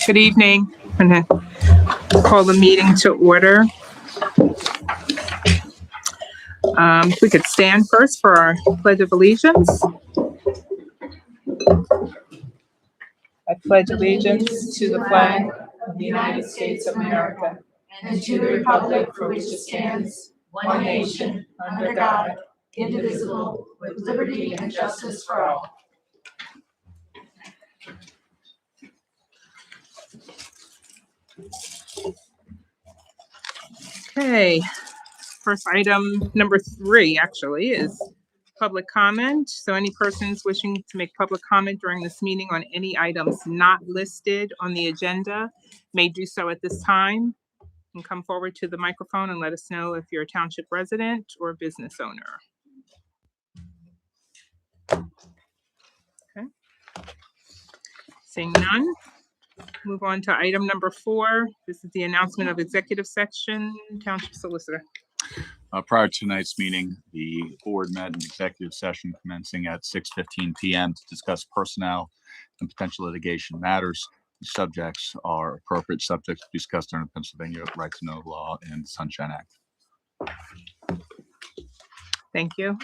Good evening. I'm going to call the meeting to order. If we could stand first for our Pledge of Allegiance. I pledge allegiance to the flag of the United States of America and to the republic for which it stands, one nation, under God, indivisible, with liberty and justice for all. Okay, first item number 3 actually is public comment. So any persons wishing to make public comment during this meeting on any items not listed on the agenda may do so at this time and come forward to the microphone and let us know if you're a township resident or business owner. Okay. Seeing none, move on to item number 4. This is the announcement of executive section. Township Solicitor. Prior to tonight's meeting, the board met in executive session commencing at 6:15 p.m. to discuss personnel and potential litigation matters. The subjects are appropriate subjects discussed under the Pennsylvania Right to Know law and the Sunshine Act. Thank you.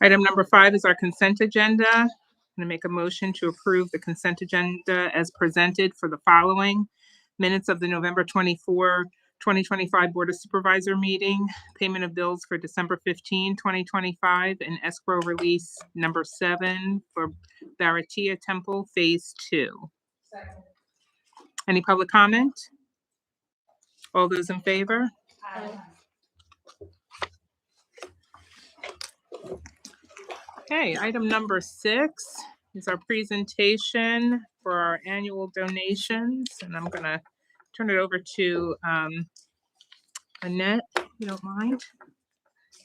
Item number 5 is our consent agenda. I'm going to make a motion to approve the consent agenda as presented for the following: minutes of the November 24, 2025 Board of Supervisor meeting, payment of bills for December 15, 2025, and escrow release number 7 for Baratia Temple Phase 2. Second. Any public comment? All those in favor? Aye. Okay, item number 6 is our presentation for our annual donations, and I'm going to turn it over to Annette, if you don't mind.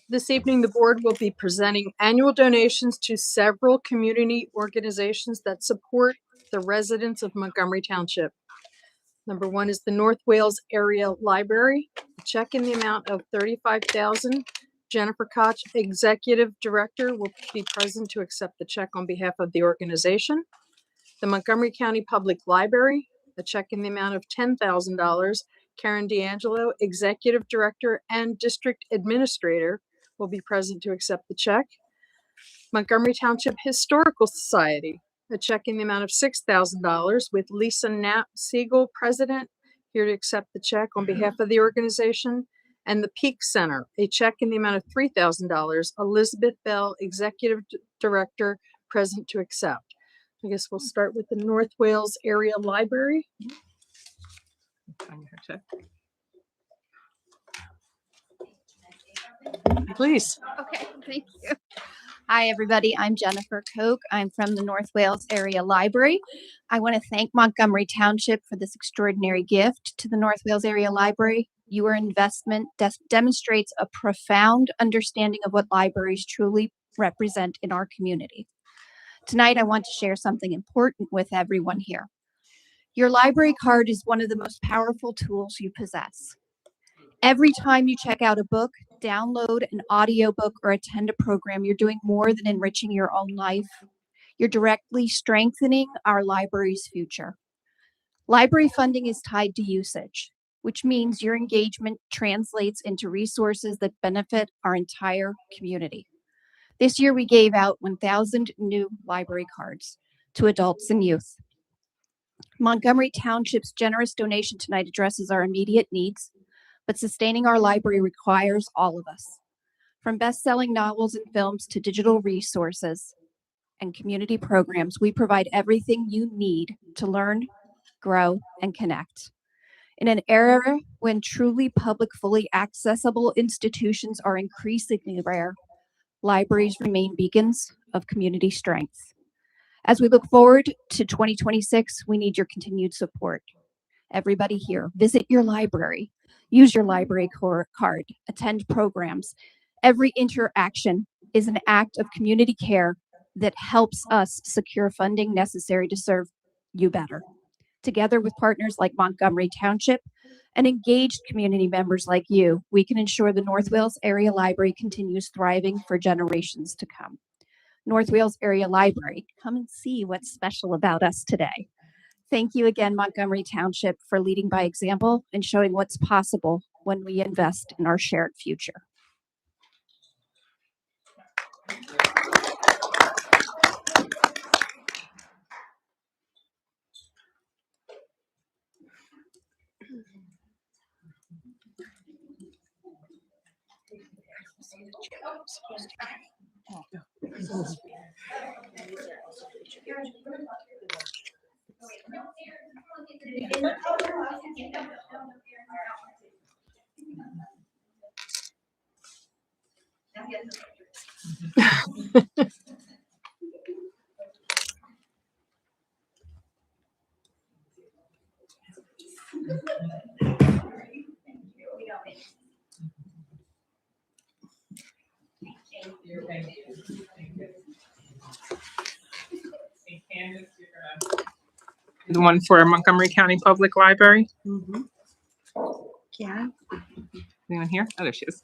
This evening, the board will be presenting annual donations to several community organizations that support the residents of Montgomery Township. Number 1 is the North Wales Area Library, a check in the amount of $35,000. Jennifer Koch, Executive Director, will be present to accept the check on behalf of the organization. The Montgomery County Public Library, a check in the amount of $10,000. Karen D'Angelo, Executive Director and District Administrator, will be present to accept the check. Montgomery Township Historical Society, a check in the amount of $6,000, with Lisa Knapp Siegel, President, here to accept the check on behalf of the organization. And the Peak Center, a check in the amount of $3,000. Elizabeth Bell, Executive Director, present to accept. I guess we'll start with the North Wales Area Library. Please. Okay, thank you. Hi, everybody. I'm Jennifer Koch. I'm from the North Wales Area Library. I want to thank Montgomery Township for this extraordinary gift to the North Wales Area Library. Your investment demonstrates a profound understanding of what libraries truly represent in our community. Tonight, I want to share something important with everyone here. Your library card is one of the most powerful tools you possess. Every time you check out a book, download an audiobook, or attend a program, you're doing more than enriching your own life. You're directly strengthening our library's future. Library funding is tied to usage, which means your engagement translates into resources that benefit our entire community. This year, we gave out 1,000 new library cards to adults and youth. Montgomery Township's generous donation tonight addresses our immediate needs, but sustaining our library requires all of us. From best-selling novels and films to digital resources and community programs, we provide everything you need to learn, grow, and connect. In an era when truly public, fully accessible institutions are increasingly rare, libraries remain beacons of community strength. As we look forward to 2026, we need your continued support. Everybody here, visit your library, use your library card, attend programs. Every interaction is an act of community care that helps us secure funding necessary to serve you better. Together with partners like Montgomery Township and engaged community members like you, we can ensure the North Wales Area Library continues thriving for generations to come. North Wales Area Library, come and see what's special about us today. Thank you again, Montgomery Township, for leading by example and showing what's possible when we invest in our shared future. The one for Montgomery County Public Library. Yeah. Anyone here? Oh, there she is.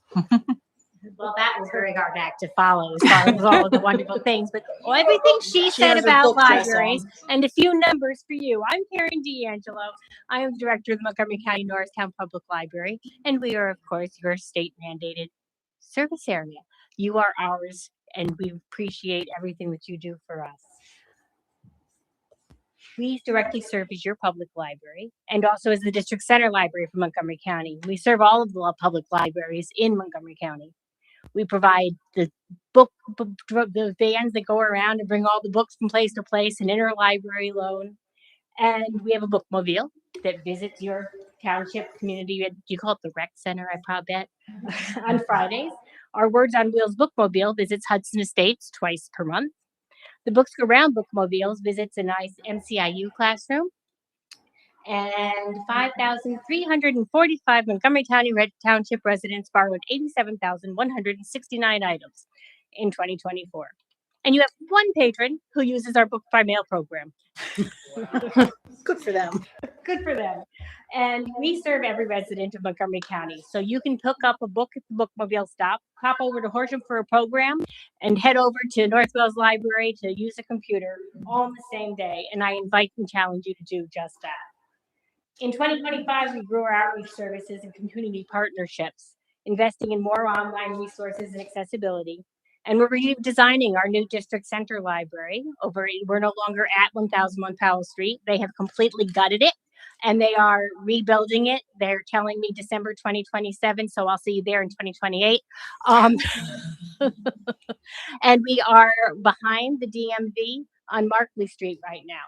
Well, that was very hard act to follow as far as all of the wonderful things, but everything she said has a about book dress libraries on. and a few numbers for you. I'm Karen D'Angelo. I am the director of the Montgomery County Norristown Public Library, and we are, of course, your state mandated service area. You are ours, and we appreciate everything that you do for us. We directly serve as your public library and also as the district center library for Montgomery County. We serve all of the public libraries in Montgomery County. We provide the vans that go around and bring all the books from place to place, an interlibrary loan. And we have a bookmobile that visits your township community. You call it the rec center, I probably bet, on Fridays. Our Words on Wheels bookmobile visits Hudson Estates twice per month. The Books Go Round bookmobiles visits a nice MCIU classroom. And 5,345 Montgomery Township residents borrowed 87,169 items in 2024. And you have one patron who uses our book by mail program. Good for them. Good for them. And we serve every resident of Montgomery County. So you can pick up a book at the bookmobile stop, hop over to Horsham for a program, and head over to North Wales Library to use a computer all on the same day. And I invite and challenge you to do just that. In 2025, we grew our outreach services and community partnerships, investing in more online resources and accessibility. And we're redesigning our new district center library. We're no longer at 1001 Powell Street. They have completely gutted it, and they are rebuilding it. They're telling me December 2027, so I'll see you there in 2028. And we are behind the DMV on Markley Street right now.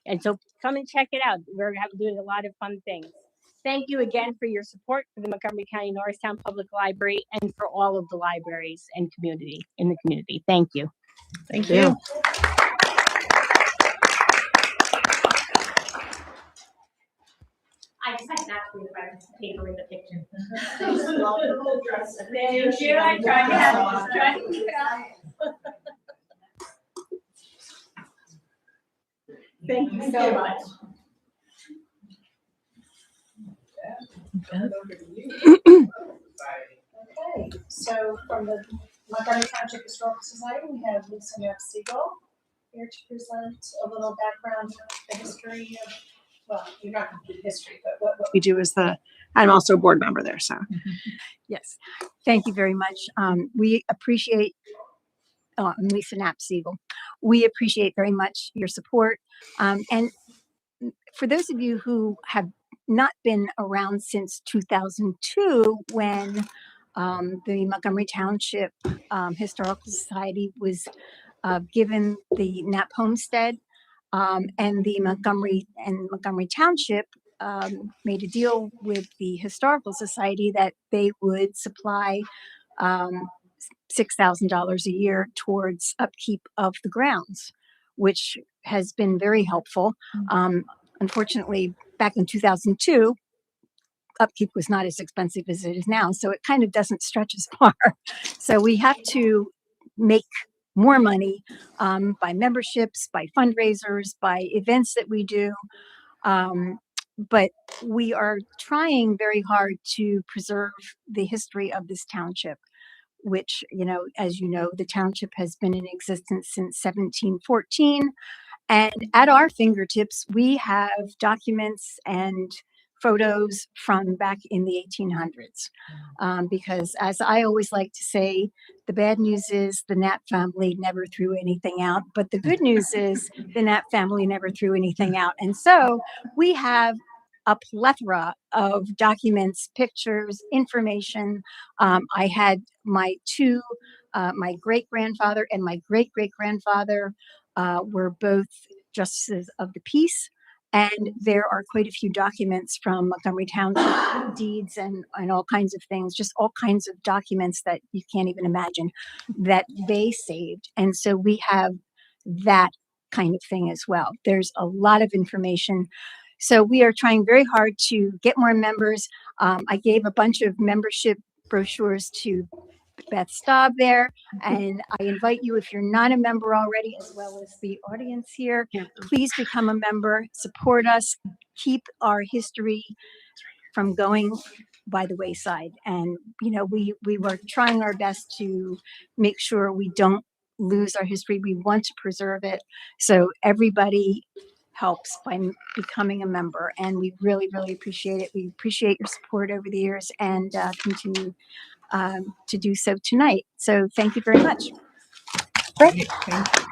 And so come and check it out. We're doing a lot of fun things. Thank you again for your support for the Montgomery County Norristown Public Library and for all of the libraries and community in the community. Thank you. Thank you. I decided not to leave my paper in the picture. Thank you. I tried to have Thank you so much. Okay, so from the Montgomery Township Historical Society, we have Lisa Siegel here to present a little background of the history of, well, you're not going to do history, but what we do is I'm also a board member there, so. Yes, thank you very much. We appreciate, I'm Lisa Siegel. We appreciate very much your support. And for those of you who have not been around since 2002, when the Montgomery Township Historical Society was given the Knapp Homestead, and the Montgomery Township made a deal with the Historical Society that they would supply $6,000 a year towards upkeep of the grounds, which has been very helpful. Unfortunately, back in 2002, upkeep was not as expensive as it is now, so it kind of doesn't stretch as far. So we have to make more money by memberships, by fundraisers, by events that we do. But we are trying very hard to preserve the history of this township, which, as you know, the township has been in existence since 1714. And at our fingertips, we have documents and photos from back in the 1800s. Because as I always like to say, the bad news is the Knapp family never threw anything out, but the good news is the Knapp family never threw anything out. And so we have a plethora of documents, pictures, information. I had my great-grandfather and my great-great-grandfather were both justices of the peace. And there are quite a few documents from Montgomery Township deeds and all kinds of things, just all kinds of documents that you can't even imagine that they saved. And so we have that kind of thing as well. There's a lot of information. So we are trying very hard to get more members. I gave a bunch of membership brochures to Beth Staub there, and I invite you, if you're not a member already, as well as the audience here, please become a member, support us, keep our history from going by the wayside. And we were trying our best to make sure we don't lose our history. We want to preserve it, so everybody helps by becoming a member, and we really, really appreciate it. We appreciate your support over the years, and continue to do so tonight. So thank you very much. Great, thank you.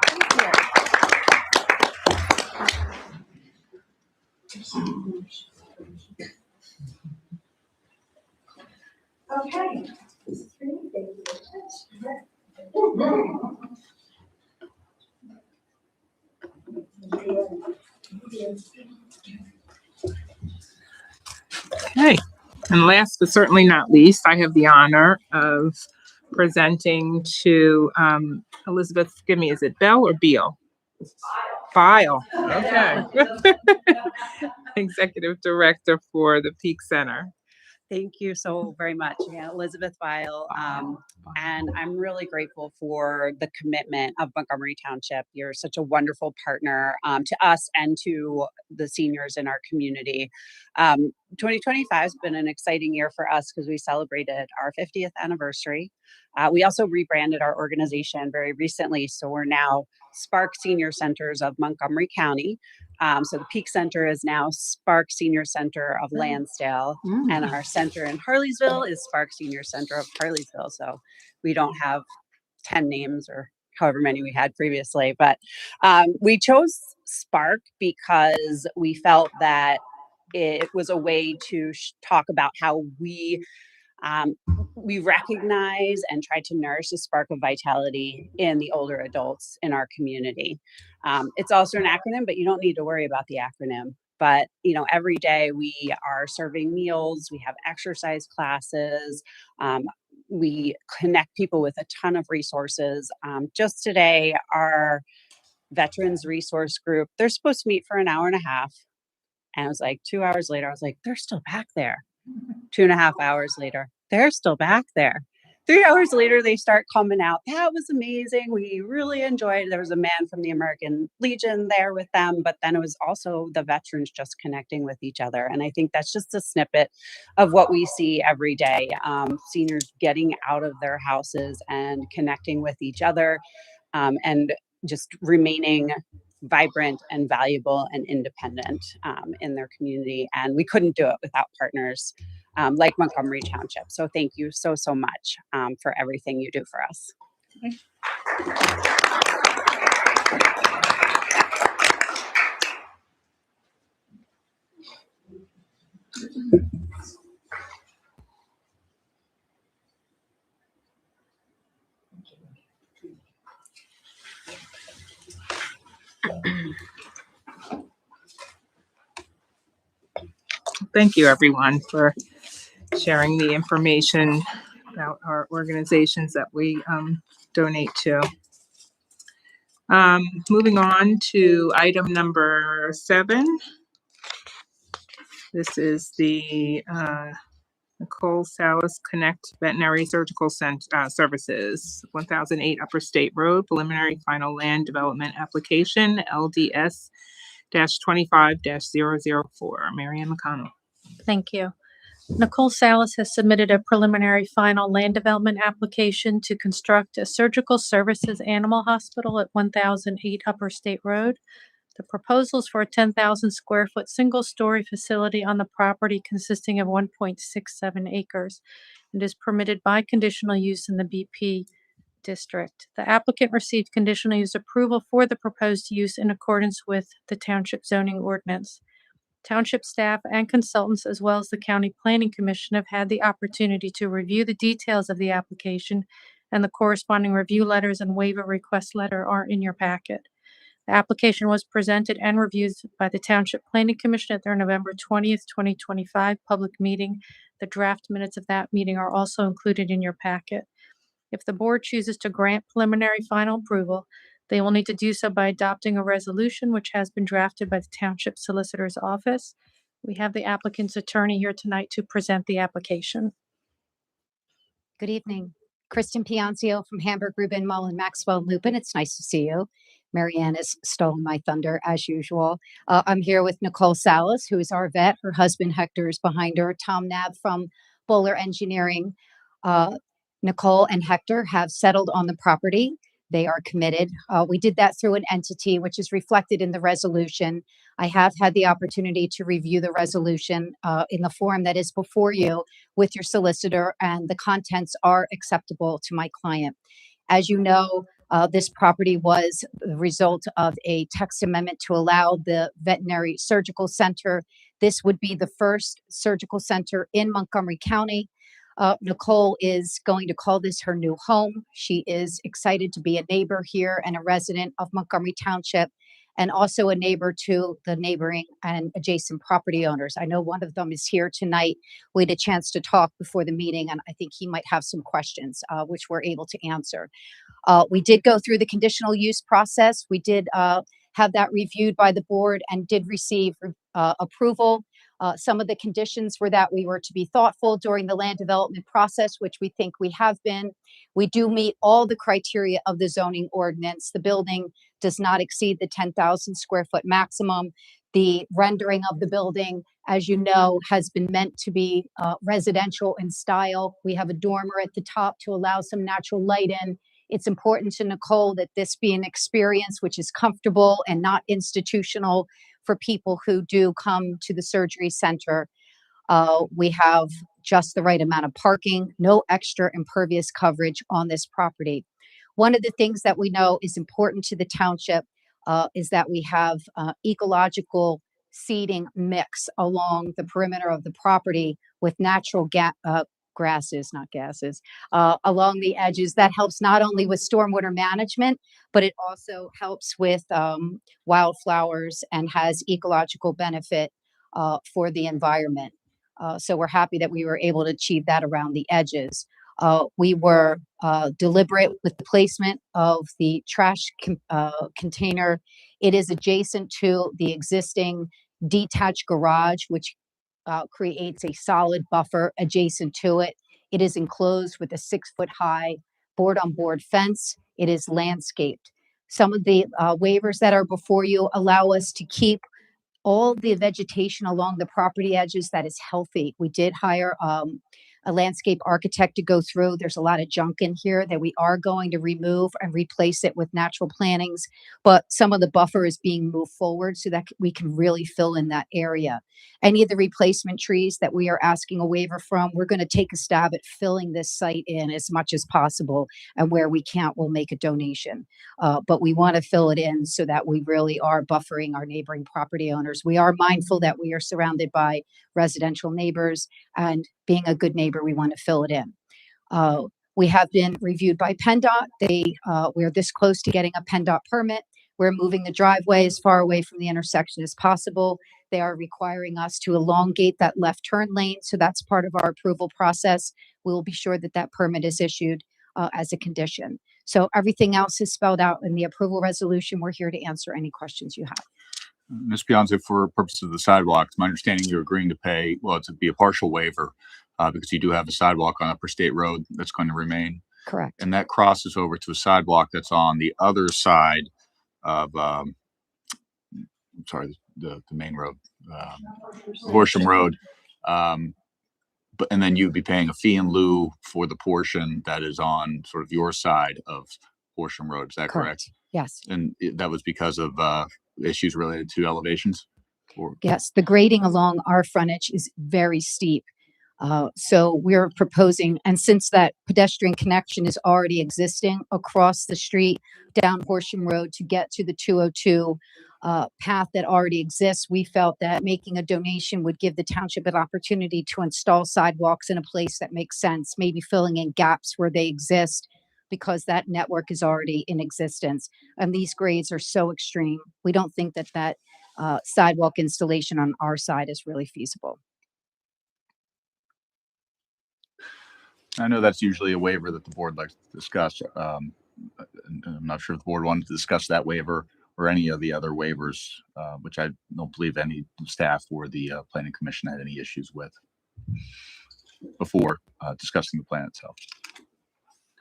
Okay. Okay, and last but certainly not least, I have the honor of presenting to Elizabeth, give me, is it Bell or Beal? File, okay. Executive Director for the Peak Center. Thank you so very much. Yeah, Elizabeth Weil. And I'm really grateful for the commitment of Montgomery Township. You're such a wonderful partner to us and to the seniors in our community. 2025 has been an exciting year for us because we celebrated our 50th anniversary. We also rebranded our organization very recently. So we're now Spark Senior Centers of Montgomery County. So the Peak Center is now Spark Senior Center of Lansdale, and our center in Harleysville is Spark Senior Center of Harleysville. So we don't have 10 names or however many we had previously, but we chose Spark because we felt that it was a way to talk about how we recognize and try to nourish the spark of vitality in the older adults in our community. It's also an acronym, but you don't need to worry about the acronym. But, every day we are serving meals, we have exercise classes, we connect people with a ton of resources. Just today, our Veterans Resource Group, they're supposed to meet for an hour and a half. And it was like 2 hours later, I was like, they're still back there. 2.5 hours later, they're still back there. 3 hours later, they start coming out. That was amazing. We really enjoyed it. There was a man from the American Legion there with them, but then it was also the veterans just connecting with each other. And I think that's just a snippet of what we see every day. Seniors getting out of their houses and connecting with each other, and just remaining vibrant and valuable and independent in their community. And we couldn't do it without partners like Montgomery Township. So thank you so, so much for everything you do for us. Thank you, everyone, for sharing the information about our organizations that we donate to. Moving on to item number 7. This is the Nicole Salas Connect Veterinary Surgical Services, 1008 Upper State Road, preliminary final land development application, LDS-25-004. Marianne McConnell. Thank you. Nicole Salas has submitted a preliminary final land development application to construct a surgical services animal hospital at 1008 Upper State Road. The proposal is for a 10,000 square foot single-story facility on the property consisting of 1.67 acres and is permitted by conditional use in the BP district. The applicant received conditional use approval for the proposed use in accordance with the township zoning ordinance. Township staff and consultants, as well as the County Planning Commission, have had the opportunity to review the details of the application, and the corresponding review letters and waiver request letter are in your packet. The application was presented and reviewed by the Township Planning Commission at their November 20th, 2025 public meeting. The draft minutes of that meeting are also included in your packet. If the board chooses to grant preliminary final approval, they will need to do so by adopting a resolution which has been drafted by the Township Solicitor's Office. We have the applicant's attorney here tonight to present the application. Good evening. Kristen Pianzio from Hamburg, Rubin, Mullen, Maxwell, Lupin. It's nice to see you. Marianne has stolen my thunder as usual. I'm here with Nicole Salas, who is our vet. Her husband Hector is behind her. Tom Nab from Bowler Engineering. Nicole and Hector have settled on the property. They are committed. We did that through an entity, which is reflected in the resolution. I have had the opportunity to review the resolution in the form that is before you with your solicitor, and the contents are acceptable to my client. As you know, this property was the result of a text amendment to allow the veterinary surgical center. This would be the first surgical center in Montgomery County. Nicole is going to call this her new home. She is excited to be a neighbor here and a resident of Montgomery Township, and also a neighbor to the neighboring and adjacent property owners. I know one of them is here tonight. We had a chance to talk before the meeting, and I think he might have some questions, which we're able to answer. We did go through the conditional use process. We did have that reviewed by the board and did receive approval. Some of the conditions were that we were to be thoughtful during the land development process, which we think we have been. We do meet all the criteria of the zoning ordinance. The building does not exceed the 10,000 square foot maximum. The rendering of the building, as you know, has been meant to be residential in style. We have a dormer at the top to allow some natural light in. It's important to Nicole that this be an experience which is comfortable and not institutional for people who do come to the surgery center. We have just the right amount of parking, no extra impervious coverage on this property. One of the things that we know is important to the township is that we have ecological seeding mix along the perimeter of the property with natural grasses, not gases, along the edges. That helps not only with stormwater management, but it also helps with wildflowers and has ecological benefit for the environment. So we're happy that we were able to achieve that around the edges. We were deliberate with the placement of the trash container. It is adjacent to the existing detached garage, which creates a solid buffer adjacent to it. It is enclosed with a 6-foot-high board-on-board fence. It is landscaped. Some of the waivers that are before you allow us to keep all the vegetation along the property edges that is healthy. We did hire a landscape architect to go through. There's a lot of junk in here that we are going to remove and replace it with natural plantings, but some of the buffer is being moved forward so that we can really fill in that area. Any of the replacement trees that we are asking a waiver from, we're going to take a stab at filling this site in as much as possible, and where we can't, we'll make a donation. But we want to fill it in so that we really are buffering our neighboring property owners. We are mindful that we are surrounded by residential neighbors, and being a good neighbor, we want to fill it in. We have been reviewed by PennDOT. We're this close to getting a PennDOT permit. We're moving the driveway as far away from the intersection as possible. They are requiring us to elongate that left turn lane, so that's part of our approval process. We will be sure that that permit is issued as a condition. So everything else is spelled out in the approval resolution. We're here to answer any questions you have. Ms. Pianza, for purposes of the sidewalks, my understanding you're agreeing to pay, well, to be a partial waiver because you do have a sidewalk on Upper State Road that's going to remain. Correct. And that crosses over to a sidewalk that's on the other side of, the main road, Horsham Road. And then you'd be paying a fee in lieu for the portion that is on sort of your side of Horsham Road. Is that correct? Yes. And that was because of issues related to elevations? Yes, the grading along our frontage is very steep. So we're proposing, and since that pedestrian connection is already existing across the street down Horsham Road to get to the 202 path that already exists, we felt that making a donation would give the township an opportunity to install sidewalks in a place that makes sense, maybe filling in gaps where they exist, because that network is already in existence. And these grades are so extreme. We don't think that that sidewalk installation on our side is really feasible. I know that's usually a waiver that the board likes to discuss. And I'm not sure if the board wanted to discuss that waiver or any of the other waivers, which I don't believe any staff or the planning commission had any issues with before discussing the plan itself.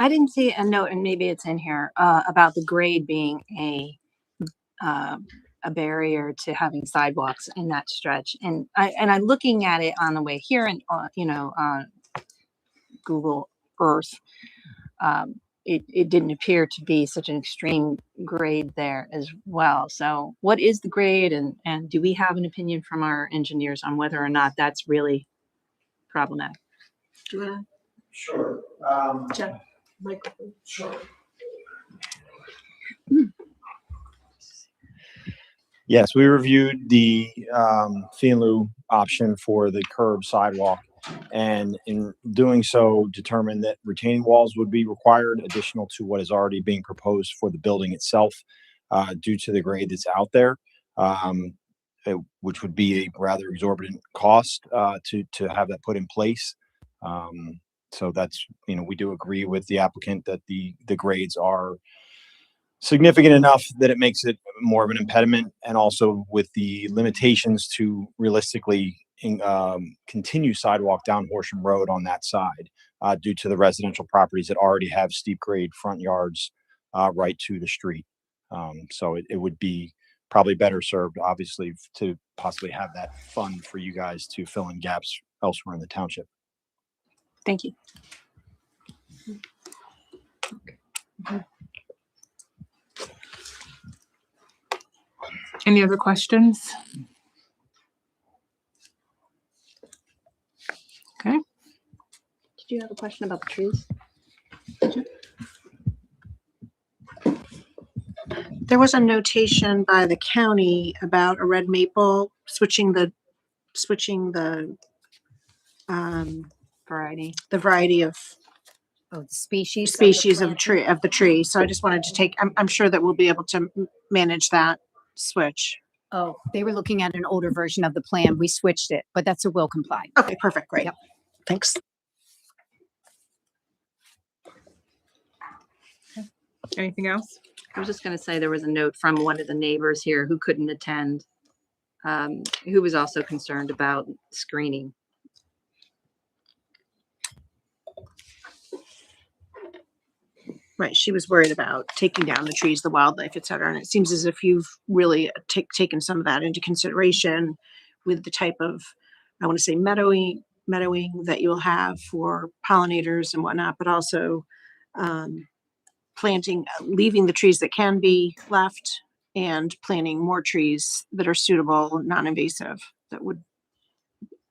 I didn't see a note, and maybe it's in here, about the grade being a barrier to having sidewalks in that stretch. And I'm looking at it on the way here, and on Google Earth, it didn't appear to be such an extreme grade there as well. So, what is the grade, and do we have an opinion from our engineers on whether or not that's really problematic? Do you wanna? Sure. Jeff, microphone. Sure. Yes, we reviewed the fee in lieu option for the curb sidewalk, and in doing so determined that retaining walls would be required additional to what is already being proposed for the building itself due to the grade that's out there, which would be a rather exorbitant cost to have that put in place. So that's, we do agree with the applicant that the grades are significant enough that it makes it more of an impediment, and also with the limitations to realistically continue sidewalk down Horsham Road on that side due to the residential properties that already have steep grade front yards right to the street. So it would be probably better served, obviously, to possibly have that fund for you guys to fill in gaps elsewhere in the township. Thank you. Any other questions? Okay. Did you have a question about the trees? There was a notation by the county about a red maple switching the variety of Oh, the species of the tree. So I just wanted to I'm sure that we'll be able to manage that switch. Oh, they were looking at an older version of the plan. We switched it, but that's a will comply. Okay, perfect. Great. Yep. Thanks. Anything else? I was just going to say there was a note from one of the neighbors here who couldn't attend, who was also concerned about screening. Right, she was worried about taking down the trees, the wildlife, et cetera, and it seems as if you've really taken some of that into consideration with the type of, I want to say meadowing that you'll have for pollinators and whatnot, but also planting, leaving the trees that can be left and planting more trees that are suitable, non-invasive, that would.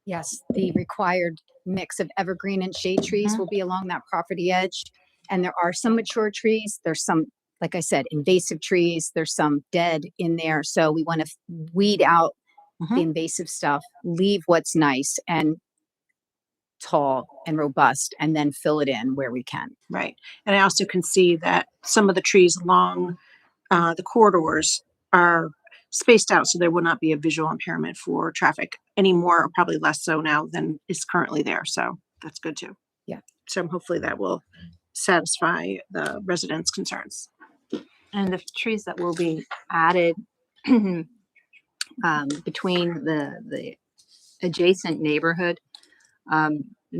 Yes, the required mix of evergreen and shade trees will be along that property edge. And there are some mature trees. There's some, like I said, invasive trees. There's some dead in there. So we want to weed out the invasive stuff, leave what's nice and tall and robust, and then fill it in where we can. Right. And I also can see that some of the trees along the corridors are spaced out, so there will not be a visual impairment for traffic anymore, or probably less so now than is currently there. So that's good too. Yeah. So hopefully that will satisfy the residents' concerns. And the trees that will be added between the adjacent neighborhood,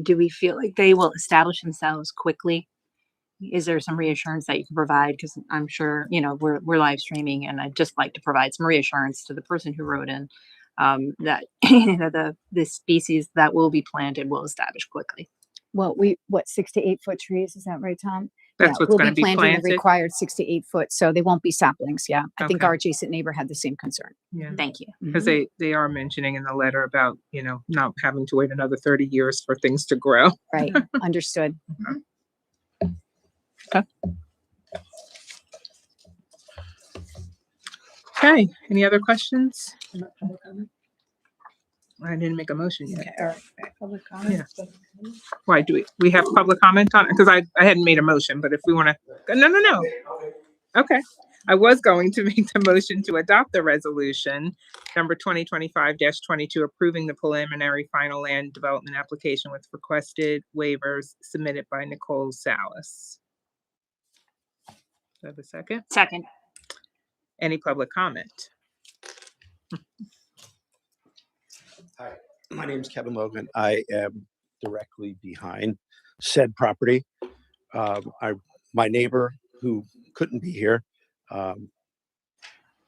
do we feel like they will establish themselves quickly? Is there some reassurance that you can provide? Because I'm sure, we're live streaming, and I'd just like to provide some reassurance to the person who wrote in that the species that will be planted will establish quickly. Well, 6 to 8 foot trees, is that right, Tom? That's what's we'll gonna be planting the planted? required 6 to 8 foot, so they won't be saplings. Yeah, I think Okay. our adjacent neighbor had the same concern. Yeah. Thank you. Because they are mentioning in the letter about, not having to wait another 30 years for things to grow. Right, understood. Okay, any other questions? I didn't make a motion yet. Okay, all right. Public comments. Why do we have public comment on it? Because I hadn't made a motion, but if we want to, no. Okay, I was going to make the motion to adopt the resolution number 2025-22, approving the preliminary final land development application with requested waivers submitted by Nicole Salas. Do I have a second? Second. Any public comment? Hi, my name is Kevin Logan. I am directly behind said property. My neighbor, who couldn't be here,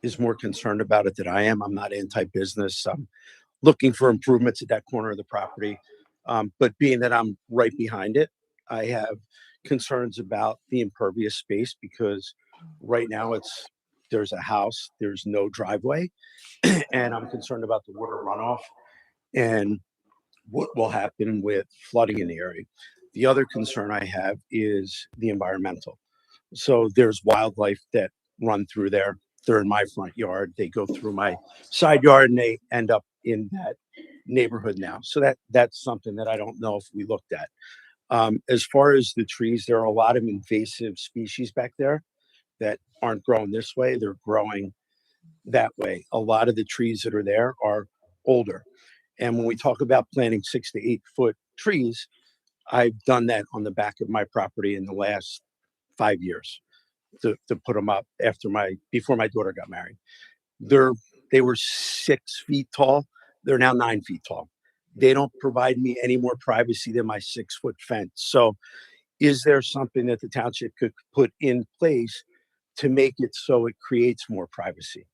is more concerned about it than I am. I'm not anti-business. I'm looking for improvements at that corner of the property. But being that I'm right behind it, I have concerns about the impervious space, because right now there's a house, there's no driveway, and I'm concerned about the water runoff and what will happen with flooding in the area. The other concern I have is the environmental. So there's wildlife that run through there. They're in my front yard. They go through my side yard, and they end up in that neighborhood now. So that's something that I don't know if we looked at. As far as the trees, there are a lot of invasive species back there that aren't growing this way. They're growing that way. A lot of the trees that are there are older. And when we talk about planting 6 to 8 foot trees, I've done that on the back of my property in the last 5 years to put them up before my daughter got married. They were 6 feet tall. They're now 9 feet tall. They don't provide me any more privacy than my 6-foot fence. So is there something that the township could put in place to make it so it creates more privacy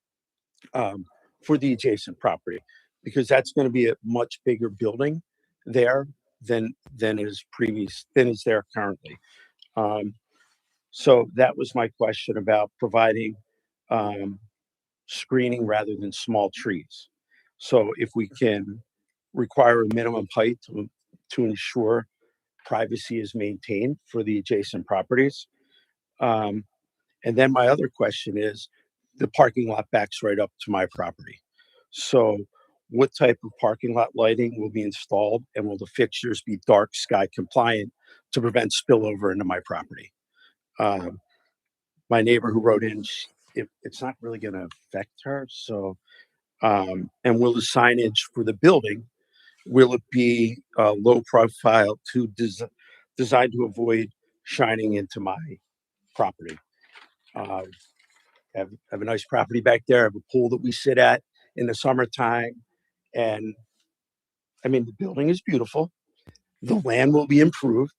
for the adjacent property? Because that's going to be a much bigger building there than is there currently. So that was my question about providing screening rather than small trees. So if we can require a minimum height to ensure privacy is maintained for the adjacent properties. And then my other question is, the parking lot backs right up to my property. So what type of parking lot lighting will be installed, and will the fixtures be dark sky compliant to prevent spillover into my property? My neighbor who wrote in, it's not really going to affect her. So, and will the signage for the building, will it be low profile designed to avoid shining into my property? Have a nice property back there. I have a pool that we sit at in the summertime. And I mean, the building is beautiful. The land will be improved,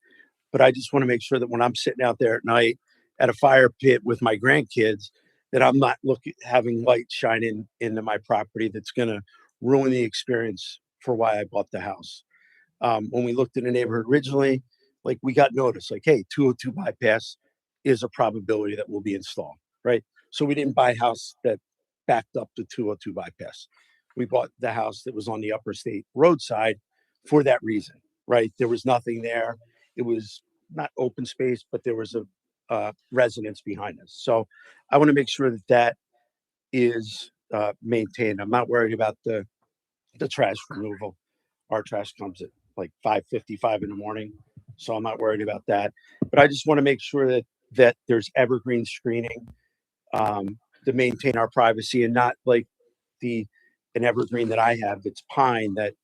but I just want to make sure that when I'm sitting out there at night at a fire pit with my grandkids, that I'm not having light shine into my property that's going to ruin the experience for why I bought the house. When we looked at the neighborhood originally, like we got notice, like, hey, 202 bypass is a probability that will be installed, right? So we didn't buy a house that backed up the 202 bypass. We bought the house that was on the Upper State roadside for that reason, right? There was nothing there. It was not open space, but there was a residence behind us. So I want to make sure that that is maintained. I'm not worried about the trash removal. Our trash comes at like 5:55 in the morning, so I'm not worried about that. But I just want to make sure that there's evergreen screening to maintain our privacy, and not like an evergreen that I have that's pine that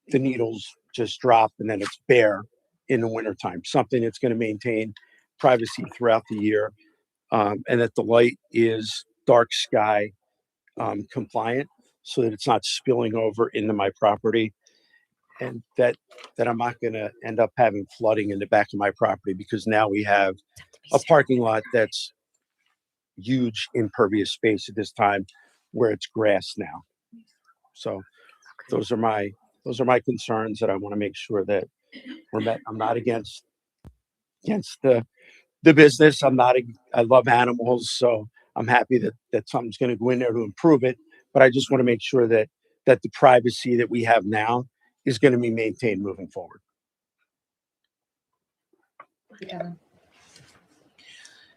the needles just drop and then it's bare in the wintertime. Something that's going to maintain privacy throughout the year, and that the light is dark sky compliant, so that it's not spilling over into my property, and that I'm not going to end up having flooding in the back of my property, because now we have a parking lot that's huge impervious space at this time where it's grass now. So those are my concerns that I want to make sure that we're met. I'm not against the business. I love animals, so I'm happy that something's going to go in there to improve it. But I just want to make sure that the privacy that we have now is going to be maintained moving forward.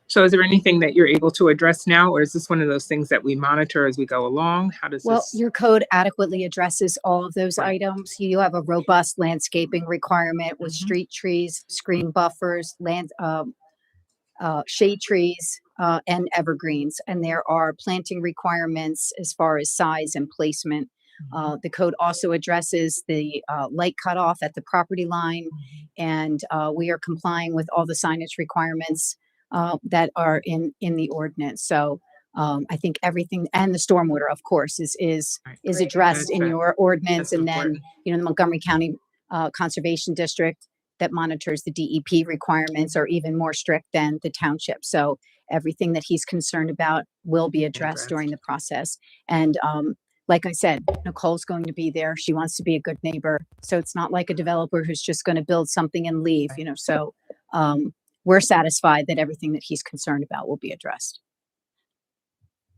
So is there anything that you're able to address now, or is this one of those things that we monitor as we go along? How does Well, this? your code adequately addresses all of those Right. items. You have a robust landscaping requirement with street trees, screen buffers, shade trees, and evergreens. And there are planting requirements as far as size and placement. The code also addresses the light cutoff at the property line, and we are complying with all the signage requirements that are in the ordinance. So I think everything, and the stormwater, of course, is Great. addressed That's in it. your ordinance. That's And then, important. the Montgomery County Conservation District that monitors the DEP requirements are even more strict than the township. So everything that he's concerned about will be addressed during the process. And like I said, Nicole's going to be there. She wants to be a good neighbor. So it's not like a developer who's just going to build something and leave, So we're satisfied that everything that he's concerned about will be addressed.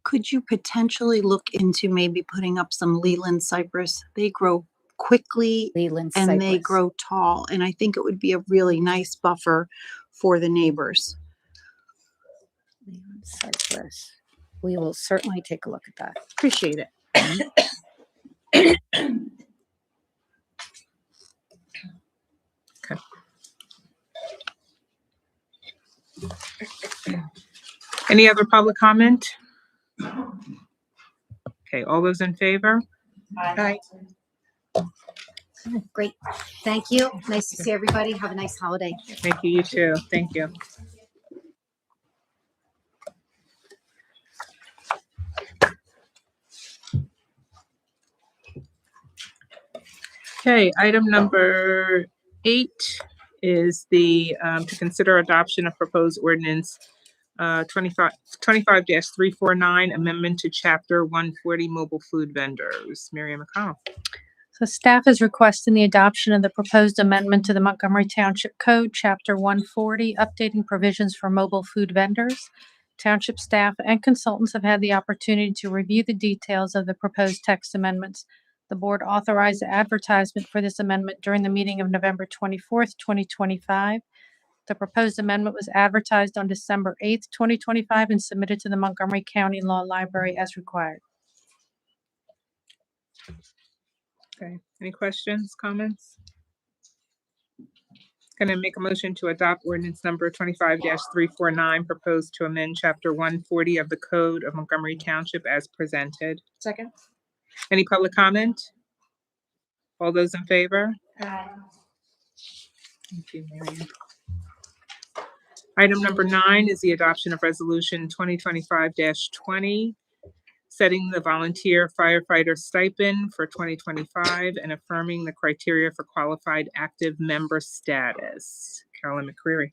Could you potentially look into maybe putting up some Leland cypress? They grow quickly Leland and they cypress. grow tall, and I think it would be a really nice buffer for the neighbors. Leland cypress. We will certainly take a look at that. Appreciate it. Okay. Any other public comment? Okay, all those in favor? Aye. Great. Thank you. Nice to see everybody. Have a nice holiday. Thank you, you too. Thank you. Okay, item number 8 is the to consider adoption of proposed ordinance 25-349, amendment to chapter 140 mobile food vendors. Miriam McConnell. So staff is requesting the adoption of the proposed amendment to the Montgomery Township Code, Chapter 140, updating provisions for mobile food vendors. Township staff and consultants have had the opportunity to review the details of the proposed text amendments. The board authorized the advertisement for this amendment during the meeting of November 24th, 2025. The proposed amendment was advertised on December 8th, 2025, and submitted to the Montgomery County Law Library as required. Okay, any questions, comments? Can I make a motion to adopt ordinance number 25-349, proposed to amend chapter 140 of the Code of Montgomery Township as presented? Second. Any public comment? All those in favor? Aye. Thank you, Marion. Item number 9 is the adoption of resolution 2025-20, setting the volunteer firefighter stipend for 2025 and affirming the criteria for qualified active member status. Carolyn McCreary.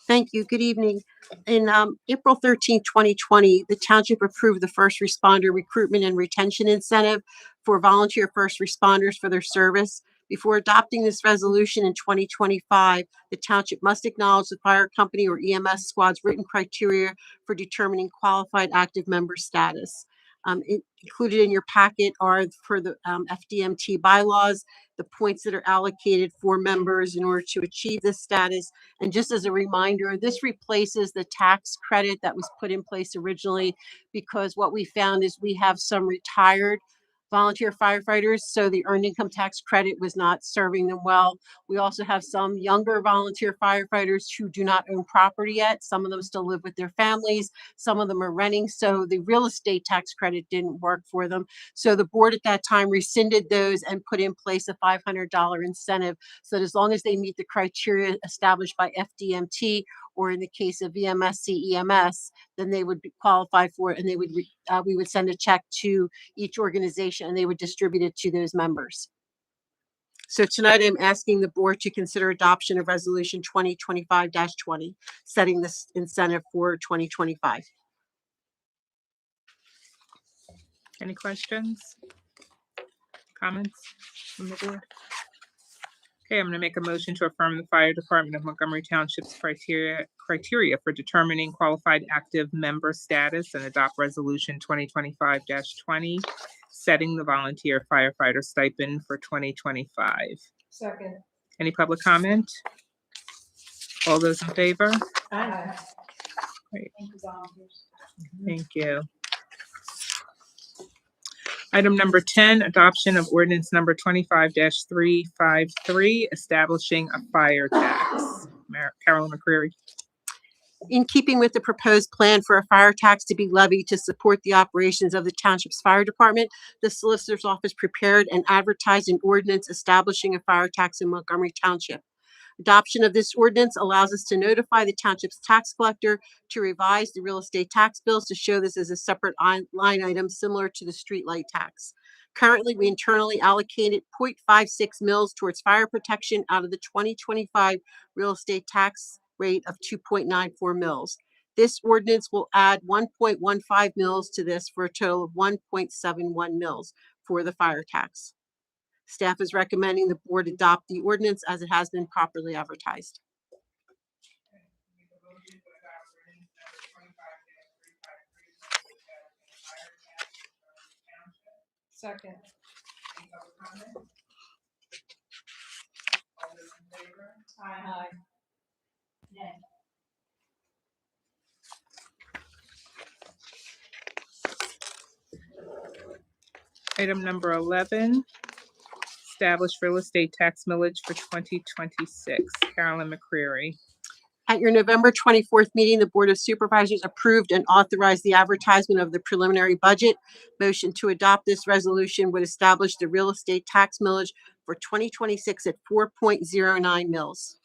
Thank you. Good evening. In April 13, 2020, the township approved the first responder recruitment and retention incentive for volunteer first responders for their service. Before adopting this resolution in 2025, the township must acknowledge the fire company or EMS squad's written criteria for determining qualified active member status. Included in your packet are for the FDMT bylaws, the points that are allocated for members in order to achieve this status. And just as a reminder, this replaces the tax credit that was put in place originally, because what we found is we have some retired volunteer firefighters, so the earned income tax credit was not serving them well. We also have some younger volunteer firefighters who do not own property yet. Some of them still live with their families. Some of them are renting, so the real estate tax credit didn't work for them. So the board at that time rescinded those and put in place a $500 incentive, so that as long as they meet the criteria established by FDMT, or in the case of VMSC EMS, then they would qualify for it, and they would we would send a check to each organization and they would distribute it to those members. So tonight I'm asking the board to consider adoption of resolution 2025-20, setting this incentive for 2025. Any questions? Comments from the board? Okay, I'm going to make a motion to affirm the Fire Department of Montgomery Township's criteria for determining qualified active member status and adopt resolution 2025-20, setting the volunteer firefighter stipend for 2025. Second. Any public comment? All those in favor? Aye. Great. Thank you, volunteers. Thank you. Item number 10, adoption of ordinance number 25-353, establishing a fire tax. Carolyn McCreary. In keeping with the proposed plan for a fire tax to be levied to support the operations of the township's fire department, the solicitor's office prepared and advertised an ordinance establishing a fire tax in Montgomery Township. Adoption of this ordinance allows us to notify the township's tax collector to revise the real estate tax bills to show this as a separate line item similar to the streetlight tax. Currently, we internally allocated 0.56 mils towards fire protection out of the 2025 real estate tax rate of 2.94 mils. This ordinance will add 1.15 mils to this for a total of 1.71 mils for the fire tax. Staff is recommending the board adopt the ordinance as it has been properly advertised. Second. Aye. Item number 11, establish real estate tax millage for 2026. Carolyn McCreary. At your November 24th meeting, the Board of Supervisors approved and authorized the advertisement of the preliminary budget. Motion to adopt this resolution would establish the real estate tax millage for 2026 at 4.09 mils.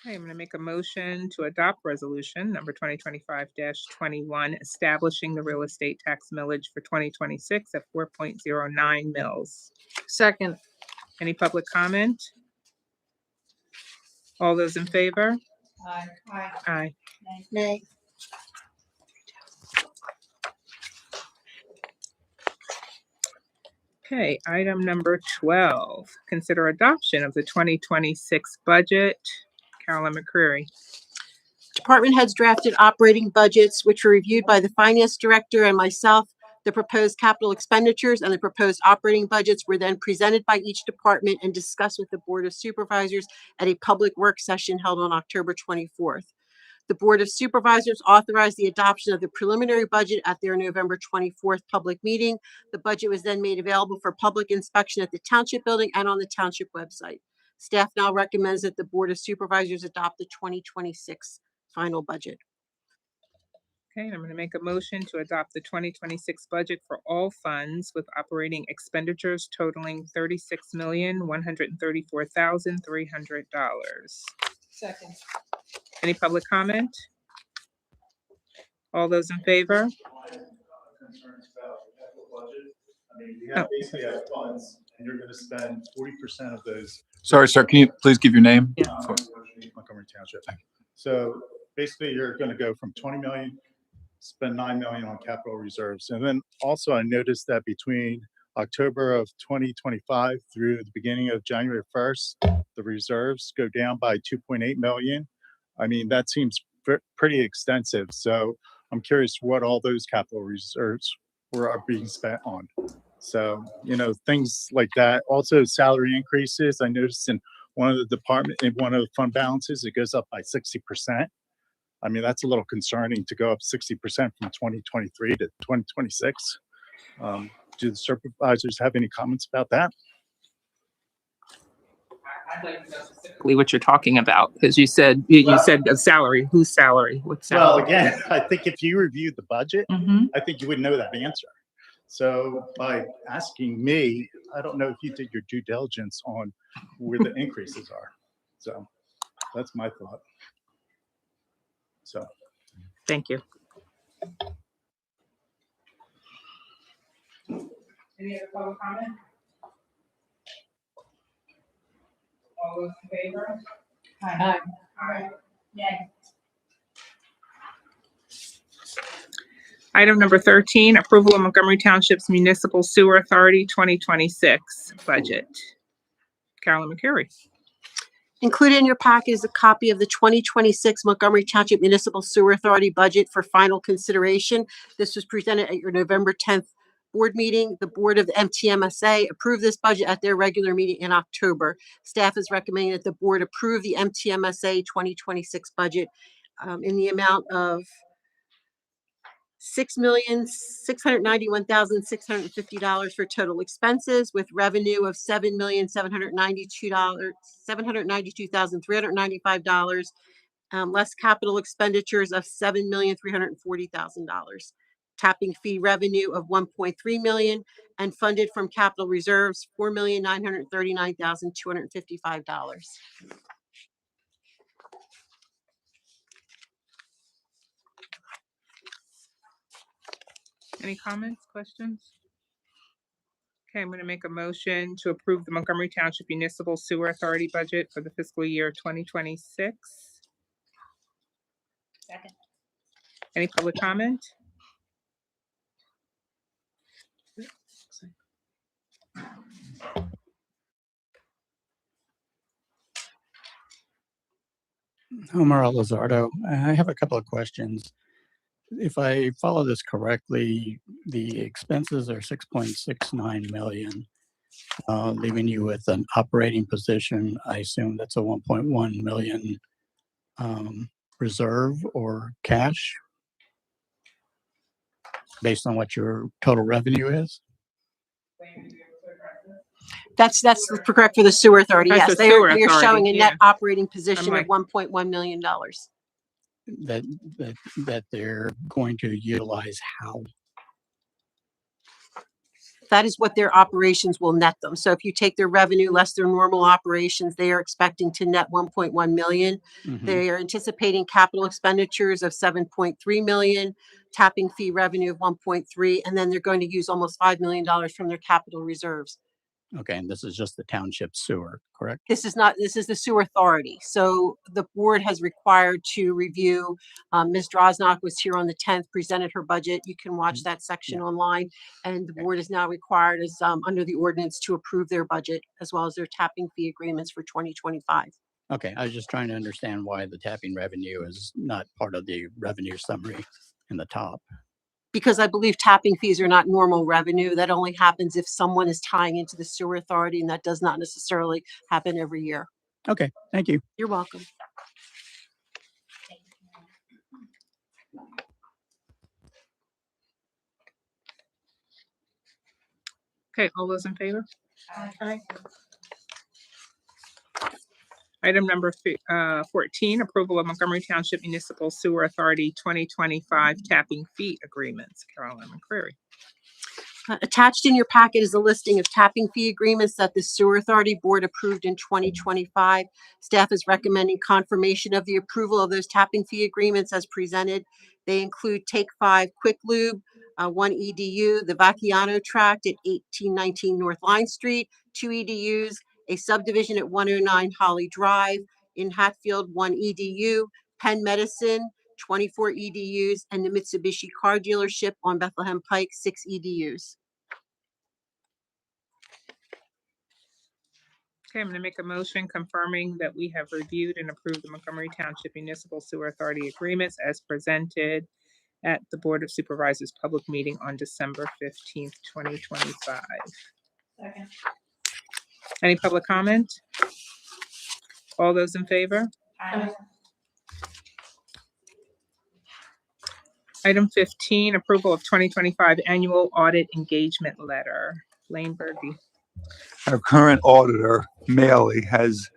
Okay, I'm going to make a motion to adopt resolution number 2025-21, establishing the real estate tax millage for 2026 at 4.09 mils. Second. Any public comment? All those in favor? Aye. Aye. Aye. Nay. Okay, item number 12, consider adoption of the 2026 budget. Carolyn McCreary. Department heads drafted operating budgets, which were reviewed by the finance director and myself. The proposed capital expenditures and the proposed operating budgets were then presented by each department and discussed with the Board of Supervisors at a public work session held on October 24th. The Board of Supervisors authorized the adoption of the preliminary budget at their November 24th public meeting. The budget was then made available for public inspection at the Township Building and on the Township website. Staff now recommends that the Board of Supervisors adopt the 2026 final budget. Okay, and I'm going to make a motion to adopt the 2026 budget for all funds with operating expenditures totaling $36,134,300. Second. Any public comment? All those in favor? Concerns about the capital budget. I mean, we have basically have funds, and you're going to spend 40% of those Sorry, sir, can you please give your name? Yeah. Montgomery Township. So basically, you're going to go from 20 million, spend 9 million on capital reserves. And then also I noticed that between October of 2025 through the beginning of January 1st, the reserves go down by 2.8 million. I mean, that seems pretty extensive. So I'm curious what all those capital reserves are being spent on. So, you know, things like that. Also salary increases. I noticed in one of the fund balances, it goes up by 60%. I mean, that's a little concerning to go up 60% from 2023 to 2026. Do the supervisors have any comments about that? I'd like to know specifically what you're talking about, because you said a salary. Whose salary? What salary? Well, again, I think if you reviewed the budget, Mhm. I think you would know that answer. So by asking me, I don't know if you did your due diligence on where the increases are. So that's my thought. So. Thank you. Any other public comment? All those in favor? Aye. Aye. Yay. Item number 13, approval of Montgomery Township's Municipal Sewer Authority 2026 budget. Carolyn McCary. Included in your packet is a copy of the 2026 Montgomery Township Municipal Sewer Authority budget for final consideration. This was presented at your November 10th board meeting. The board of the MTMSA approved this budget at their regular meeting in October. Staff is recommending that the board approve the MTMSA 2026 budget in the amount of $6,691,650 for total expenses, with revenue of $7,792,395, less capital expenditures of $7,340,000. Tapping fee revenue of $1.3 million and funded from capital reserves $4,939,255. Any comments, questions? Okay, I'm going to make a motion to approve the Montgomery Township Municipal Sewer Authority budget for the fiscal year 2026. Second. Any public comment? Omar Lizardo. I have a couple of questions. If I follow this correctly, the expenses are 6.69 million, leaving you with an operating position. I assume that's a 1.1 million reserve or cash based on what your total revenue is. That's correct for the sewer authority. That's Yes, the sewer you're authority, showing a net yeah. operating position I'm of $1.1 million. That they're going to utilize how? That is what their operations will net them. So if you take their revenue less their normal operations, they are expecting to net 1.1 million. Mhm. They are anticipating capital expenditures of 7.3 million, tapping fee revenue of 1.3, and then they're going to use almost $5 million from their capital reserves. Okay, and this is just the township sewer, correct? This is the sewer authority. So the board has required to review. Ms. Drosnock was here on the 10th, presented her budget. You can watch that section online. And the board is now required as under the ordinance to approve their budget as well as their tapping fee agreements for 2025. Okay, I was just trying to understand why the tapping revenue is not part of the revenue summary in the top. Because I believe tapping fees are not normal revenue. That only happens if someone is tying into the sewer authority, and that does not necessarily happen every year. Okay, thank you. You're welcome. Okay, all those in favor? Aye. Item number 14, approval of Montgomery Township Municipal Sewer Authority 2025 tapping fee agreements. Carolyn McCrary. Attached in your packet is a listing of tapping fee agreements that the Sewer Authority Board approved in 2025. Staff is recommending confirmation of the approval of those tapping fee agreements as presented. They include Take 5 Quick Lube, 1 EDU, the Vacchiano Tract at 1819 North Line Street, 2 EDUs, a subdivision at 109 Holly Drive, in Hatfield, 1 EDU, Penn Medicine, 24 EDUs, and the Mitsubishi car dealership on Bethlehem Pike, 6 EDUs. Okay, I'm going to make a motion confirming that we have reviewed and approved the Montgomery Township Municipal Sewer Authority agreements as presented at the Board of Supervisors public meeting on December 15th, 2025. Second. Any public comment? All those in favor? Aye. Item 15, approval of 2025 annual audit engagement letter. Lane Berge. Our current auditor, Maley, has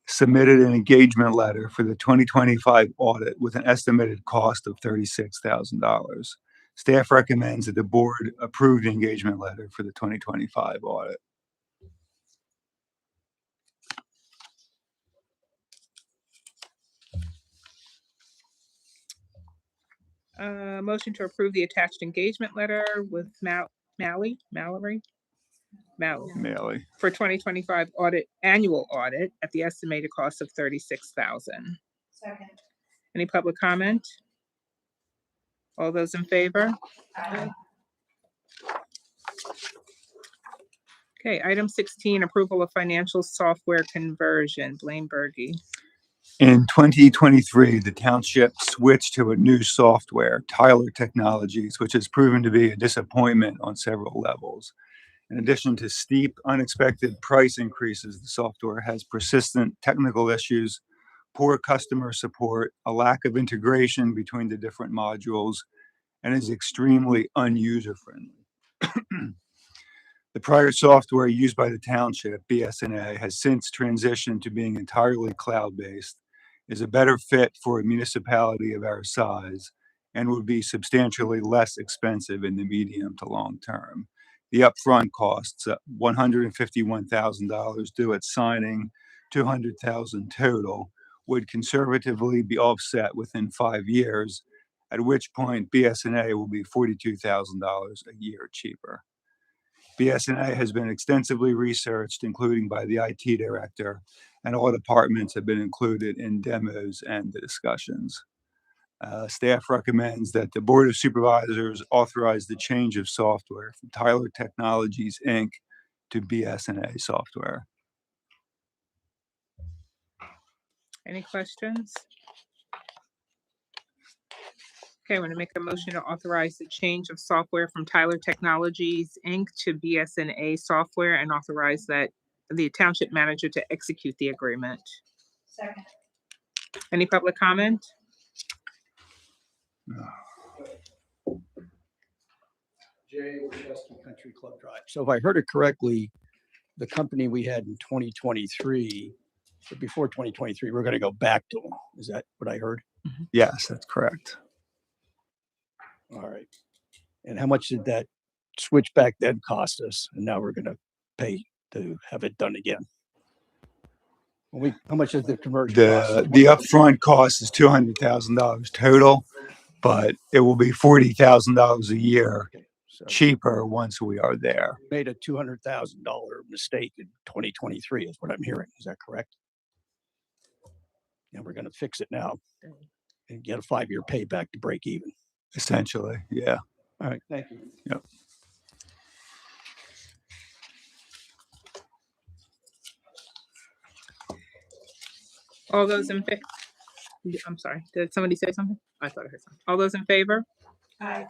submitted an engagement letter for the 2025 audit with an estimated cost of $36,000. Staff recommends that the board approve the engagement letter for the 2025 audit. Motion to approve the attached engagement letter with Maley for 2025 annual audit at the estimated cost of $36,000. Second. Any public comment? All those in favor? Aye. Okay, item 16, approval of financial software conversion. Blaine Berge. In 2023, the township switched to a new software, Tyler Technologies, which has proven to be a disappointment on several levels. In addition to steep, unexpected price increases, the software has persistent technical issues, poor customer support, a lack of integration between the different modules, and is extremely unuser-friendly. The prior software used by the township, BSNA, has since transitioned to being entirely cloud-based, is a better fit for a municipality of our size, and would be substantially less expensive in the medium to long term. The upfront costs, $151,000 due at signing, $200,000 total, would conservatively be offset within 5 years, at which point BSNA will be $42,000 a year cheaper. BSNA has been extensively researched, including by the IT director, and all departments have been included in demos and the discussions. Staff recommends that the Board of Supervisors authorize the change of software from Tyler Technologies, Inc. to BSNA software. Any questions? Okay, I'm going to make a motion to authorize the change of software from Tyler Technologies, Inc. to BSNA software and authorize that the township manager to execute the agreement. Second. Any public comment? Jay Wachowski Country Club Drive. So if I heard it correctly, the company we had in 2023, but before 2023, we're going to go back to them. Is that what I heard? Yes, that's correct. All right. And how much did that switch back then cost us? And now we're going to pay to have it done again. How much is the conversion cost? The upfront cost is $200,000 total, but it will be $40,000 a year cheaper once we are there. Made a $200,000 mistake in 2023 is what I'm hearing. Is that correct? And we're going to fix it now and get a 5-year payback to break even. Essentially, yeah. All right, thank you. Yep. All those in favor? I'm sorry, did somebody say something? I thought I heard something. All those in favor? Aye.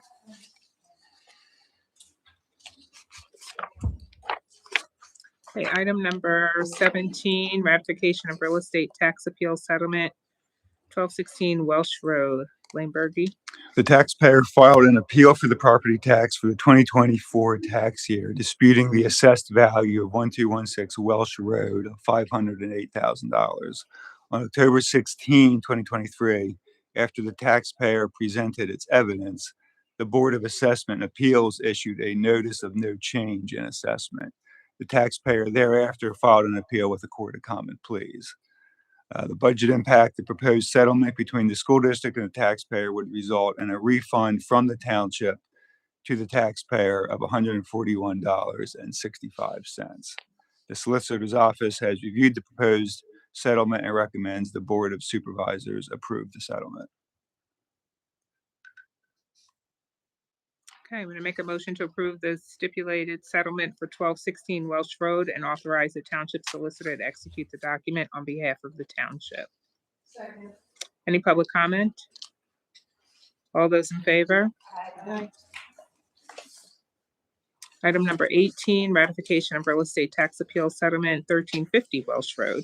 Okay, item number 17, ratification of real estate tax appeal settlement, 1216 Welsh Road, Lane Berge. The taxpayer filed an appeal for the property tax for the 2024 tax year, disputing the assessed value of 1216 Welsh Road of $508,000. On October 16, 2023, after the taxpayer presented its evidence, the Board of Assessment Appeals issued a notice of no change in assessment. The taxpayer thereafter filed an appeal with the Court of Common Pleas. The budget impact, the proposed settlement between the school district and the taxpayer would result in a refund from the township to the taxpayer of $141.65. The Solicitor's Office has reviewed the proposed settlement and recommends the Board of Supervisors approve the settlement. Okay, I'm going to make a motion to approve the stipulated settlement for 1216 Welsh Road and authorize the township solicitor to execute the document on behalf of the township. Second. Any public comment? All those in favor? Aye. Item number 18, ratification of real estate tax appeal settlement 1350 Welsh Road.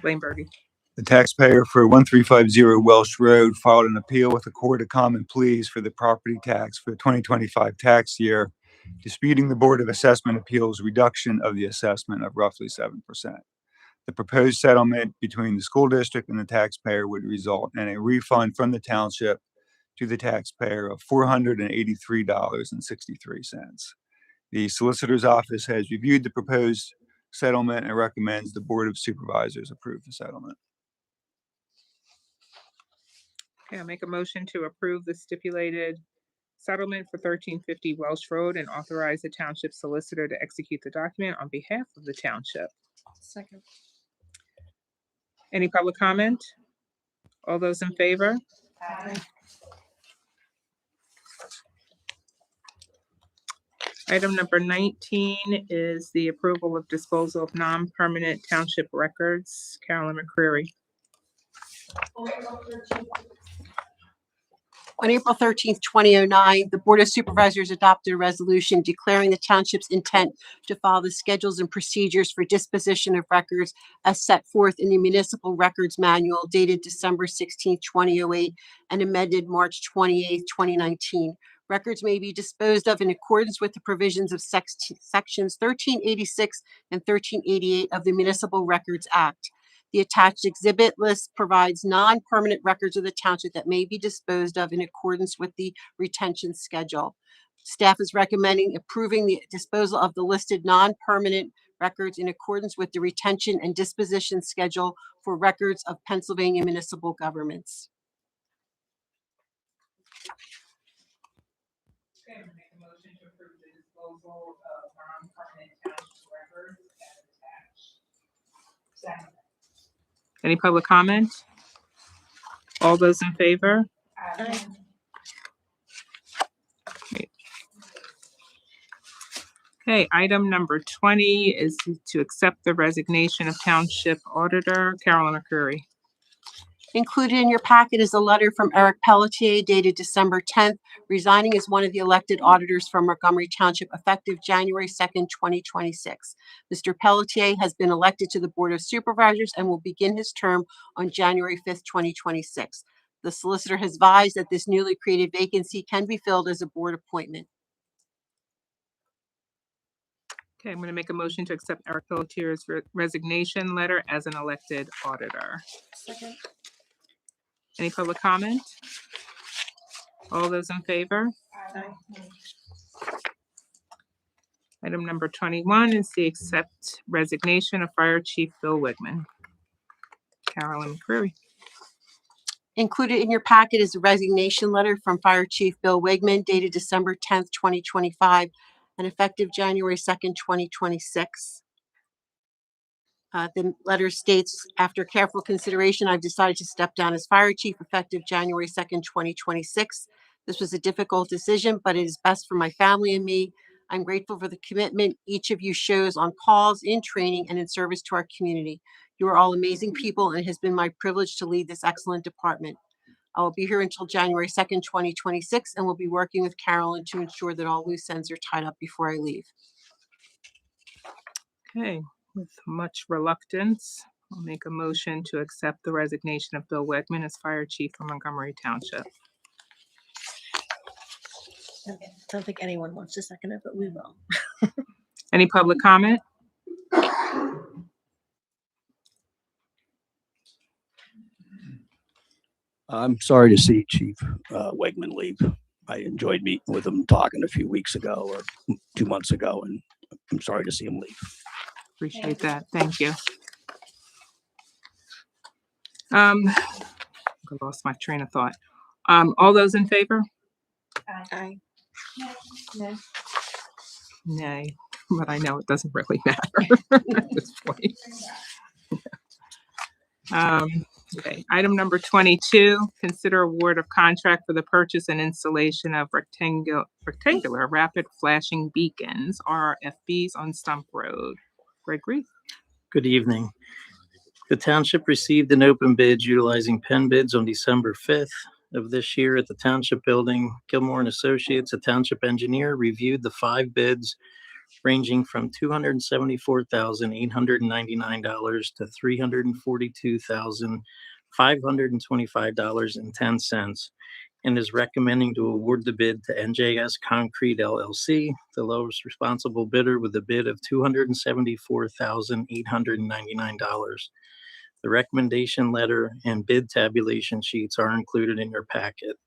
Blaine Berge. The taxpayer for 1350 Welsh Road filed an appeal with the Court of Common Pleas for the property tax for the 2025 tax year, disputing the Board of Assessment Appeals reduction of the assessment of roughly 7%. The proposed settlement between the school district and the taxpayer would result in a refund from the township to the taxpayer of $483.63. The Solicitor's Office has reviewed the proposed settlement and recommends the Board of Supervisors approve the settlement. Okay, I'll make a motion to approve the stipulated settlement for 1350 Welsh Road and authorize the township solicitor to execute the document on behalf of the township. Second. Any public comment? All those in favor? Aye. Item number 19 is the approval of disposal of non-permanent township records. Carolyn McCreary. On April 13th, 2009, the Board of Supervisors adopted a resolution declaring the township's intent to follow the schedules and procedures for disposition of records as set forth in the Municipal Records Manual dated December 16th, 2008, and amended March 28th, 2019. Records may be disposed of in accordance with the provisions of sections 1386 and 1388 of the Municipal Records Act. The attached exhibit list provides non-permanent records of the township that may be disposed of in accordance with the retention schedule. Staff is recommending approving the disposal of the listed non-permanent records in accordance with the retention and disposition schedule for records of Pennsylvania municipal governments. Okay, I'm gonna make a motion to approve the disposal of non-permanent township records as attached. Second. Any public comment? All those in favor? Aye. Okay, item number 20 is to accept the resignation of Township Auditor Carolyn McCreary. Included in your packet is a letter from Eric Pelletier dated December 10th, resigning as one of the elected auditors from Montgomery Township effective January 2nd, 2026. Mr. Pelletier has been elected to the Board of Supervisors and will begin his term on January 5th, 2026. The solicitor has advised that this newly created vacancy can be filled as a board appointment. Okay, I'm going to make a motion to accept Eric Pelletier's resignation letter as an elected auditor. Second. Any public comment? All those in favor? Aye. Item number 21 is the accept resignation of Fire Chief Bill Wigman. Carolyn McCreary. Included in your packet is a resignation letter from Fire Chief Bill Wigman dated December 10th, 2025, and effective January 2nd, 2026. The letter states, after careful consideration, I've decided to step down as fire chief effective January 2nd, 2026. This was a difficult decision, but it is best for my family and me. I'm grateful for the commitment each of you shows on calls, in training, and in service to our community. You are all amazing people, and it has been my privilege to lead this excellent department. I will be here until January 2nd, 2026, and will be working with Carolyn to ensure that all loose ends are tied up before I leave. Okay, with much reluctance, I'll make a motion to accept the resignation of Bill Wigman as Fire Chief for Montgomery Township. Okay, don't think anyone wants to second it, but we will. Any public comment? I'm sorry to see Chief Wegman leave. I enjoyed meeting with him, talking a few weeks ago or 2 months ago, and I'm sorry to see him leave. Appreciate that. Thank you. I lost my train of thought. All those in favor? Aye. Nay. but I know it doesn't really matter at this point. Okay, item number 22, consider award of contract for the purchase and installation of rectangular rapid flashing beacons, RFBs, on Stump Road. Gregory? Good evening. The township received an open bid utilizing pen bids on December 5th of this year at the Township Building. Gilmore and Associates, a township engineer, reviewed the 5 bids ranging from $274,899 to $342,525.10 and is recommending to award the bid to NJS Concrete LLC, the lowest responsible bidder, with a bid of $274,899. The recommendation letter and bid tabulation sheets are included in your packet.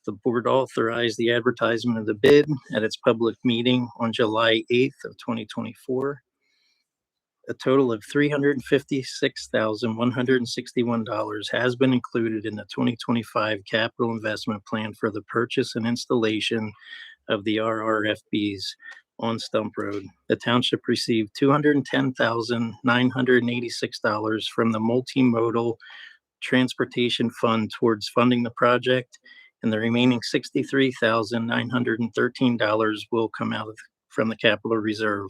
The board authorized the advertisement of the bid at its public meeting on July 8th of 2024. A total of $356,161 has been included in the 2025 capital investment plan for the purchase and installation of the RRFBs on Stump Road. The township received $210,986 from the multimodal transportation fund towards funding the project, and the remaining $63,913 will come out from the capital reserve.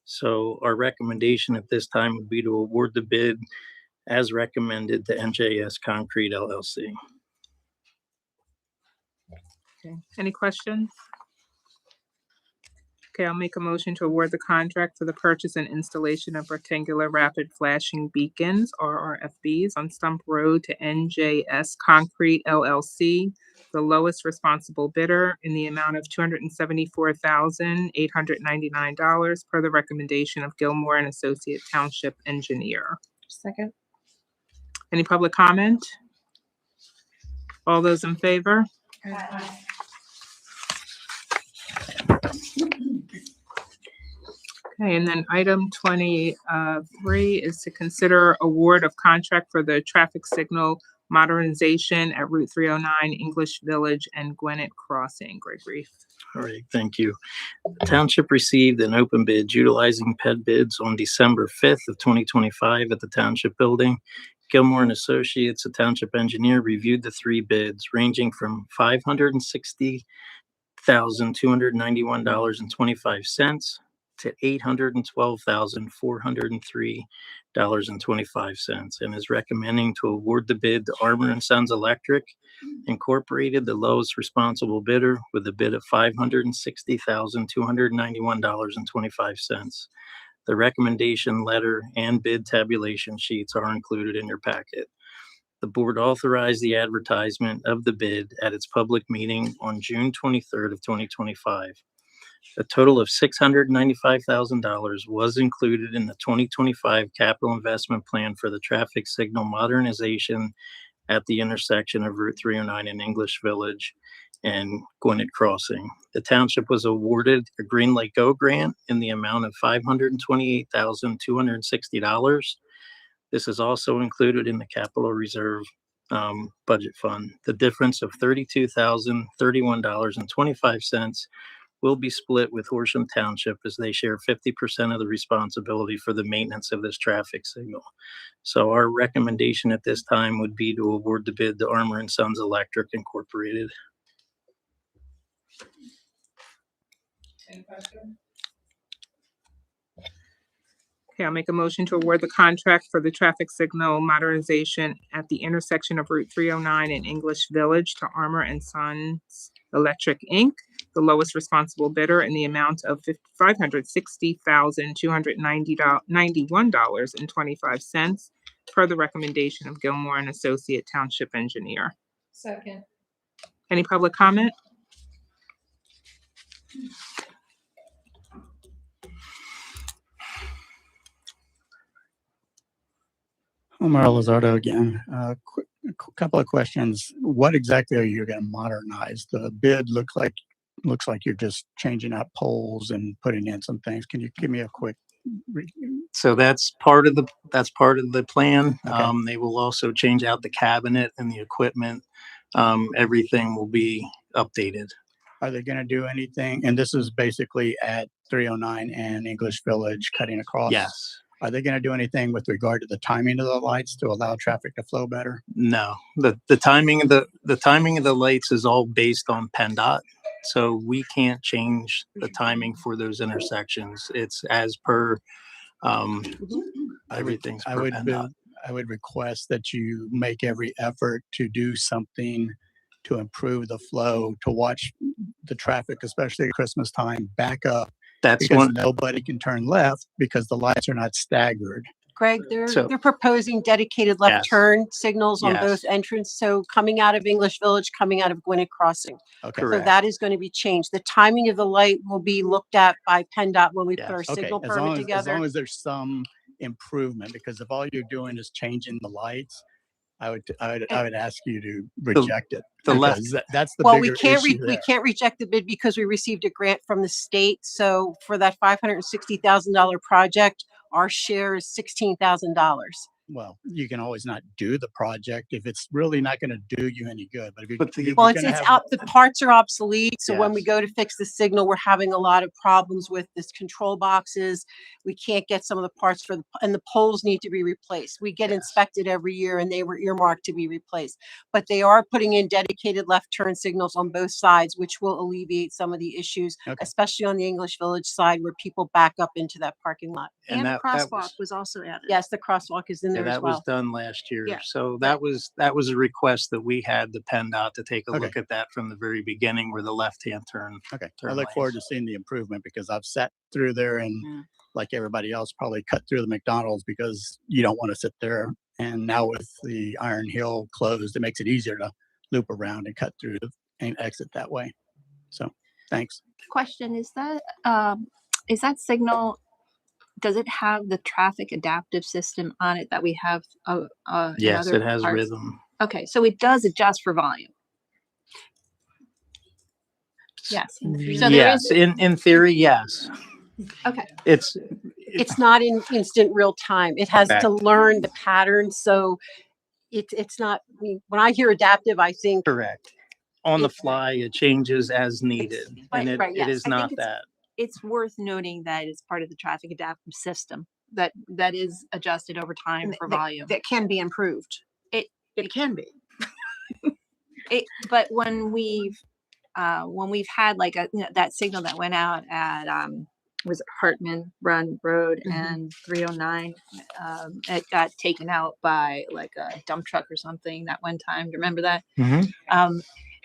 So our recommendation at this time would be to award the bid as recommended to NJS Concrete LLC. Okay, any questions? Okay, I'll make a motion to award the contract for the purchase and installation of rectangular rapid flashing beacons, RRFBs, on Stump Road to NJS Concrete LLC, the lowest responsible bidder, in the amount of $274,899 per the recommendation of Gilmore and Associate Township Engineer. Second. Any public comment? All those in favor? Aye. Okay, and then item 23 is to consider award of contract for the traffic signal modernization at Route 309, English Village and Gwinnett Crossing. Gregory? All right, thank you. The township received an open bid utilizing PED bids on December 5th of 2025 at the Township Building. Gilmore and Associates, a township engineer, reviewed the 3 bids ranging from $560,291.25 to $812,403.25 and is recommending to award the bid to Armor and Sons Electric Incorporated, the lowest responsible bidder, with a bid of $560,291.25. The recommendation letter and bid tabulation sheets are included in your packet. The board authorized the advertisement of the bid at its public meeting on June 23rd of 2025. A total of $695,000 was included in the 2025 capital investment plan for the traffic signal modernization at the intersection of Route 309 in English Village and Gwinnett Crossing. The township was awarded a Green Lake Go grant in the amount of $528,260. This is also included in the capital reserve budget fund. The difference of $32,031.25 will be split with Horsham Township, as they share 50% of the responsibility for the maintenance of this traffic signal. So our recommendation at this time would be to award the bid to Armor and Sons Electric Incorporated. Any questions? Okay, I'll make a motion to award the contract for the traffic signal modernization at the intersection of Route 309 and English Village to Armor and Sons Electric Inc., the lowest responsible bidder, in the amount of $560,291.25 per the recommendation of Gilmore and Associate Township Engineer. Second. Any public comment? Omar Lozardo again. Couple of questions. What exactly are you going to modernize? The bid looks like you're just changing out poles and putting in some things. Can you give me a quick? So that's part of the plan. Okay. They will also change out the cabinet and the equipment. Everything will be updated. Are they going to do anything? And this is basically at 309 and English Village cutting across. Yes. Are they going to do anything with regard to the timing of the lights to allow traffic to flow better? No, the timing of the timing of the lights is all based on PennDOT. So we can't change the timing for those intersections. It's as per everything's per PennDOT. I would request that you make every effort to do something to improve the flow, to watch the traffic, especially at Christmas time, back up. That's because one. nobody can turn left because the lights are not staggered. Greg, they're So- proposing dedicated left Yes. turn signals on Yes. both entrances. So coming out of English Village, coming out of Gwinnett Crossing. Okay. So Correct. that is going to be changed. The timing of the light will be looked at by PennDOT when we put Yes. our Okay. signal As permit long as together. there's some improvement, because if all you're doing is changing the lights, I would ask you to reject it. the left- because that's the Well, bigger issue we there. can't reject the bid because we received a grant from the state. So for that $560,000 project, our share is $16,000. Well, you can always not do the project if it's really not going to do you any good. But if you, But the- if Well, you're it's gonna have- out, the parts are obsolete. So when we Yes. go to fix the signal, we're having a lot of problems with this control boxes. We can't get some of the parts and the poles need to be replaced. We get Yes. inspected every year and they were earmarked to be replaced. But they are putting in dedicated left turn signals on both sides, which will alleviate some of the issues, Okay. especially on the English Village side where people back up into that parking lot. And the that crosswalk was also added. Yes, the crosswalk is in Yeah, there as that was well. done last year. Yeah. So that was a request that we had to PennDOT to take a Okay. look at that from the very beginning where the left-hand turn. Okay, I turn look forward to lanes. seeing the improvement because I've sat through there and Yeah. like everybody else, probably cut through the McDonald's because you don't want to sit there. And now with the Iron Hill closed, it makes it easier to loop around and cut through and exit that way. So, thanks. Question, is that signal, does it have the traffic adaptive system on it that we have in Yes, other it has parts? rhythm. Okay, so it does adjust for volume. Yes. So there Yes, is, in theory, yes. okay, It's not in instant real time. It has to Correct. learn the pattern. So it's not, when I hear adaptive, I think Correct. On the It's- fly, it changes as needed, and it yes, is I think not it's- that. it's worth noting that it's part of the traffic adaptive system that is adjusted over time for volume. That can be improved. It can be. But when we've had like that signal that went out at was it Hartman Run Road and 309, it got taken out by like a dump truck or something that one time. Do you remember that?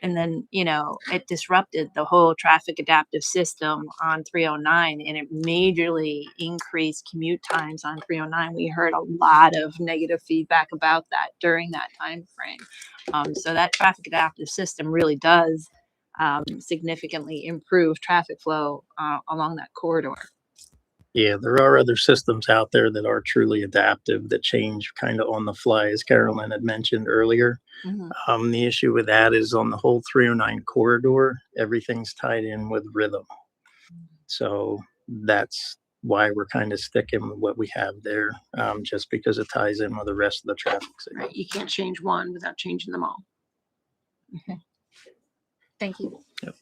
And then, it disrupted the whole traffic adaptive system on 309 and it majorly increased commute times on 309. We heard a lot of negative feedback about that during that time frame. So that traffic adaptive system really does significantly improve traffic flow along that corridor. Yeah, there are other systems out there that are truly adaptive that change kind of on the fly, as Carolyn had mentioned earlier. The issue with that is on the whole 309 corridor, everything's tied in with rhythm. So that's why we're kind of sticking with what we have there, just because it ties in with the rest of the traffic signal. Right. You can't change one without changing them all. Okay. Thank you. Yep.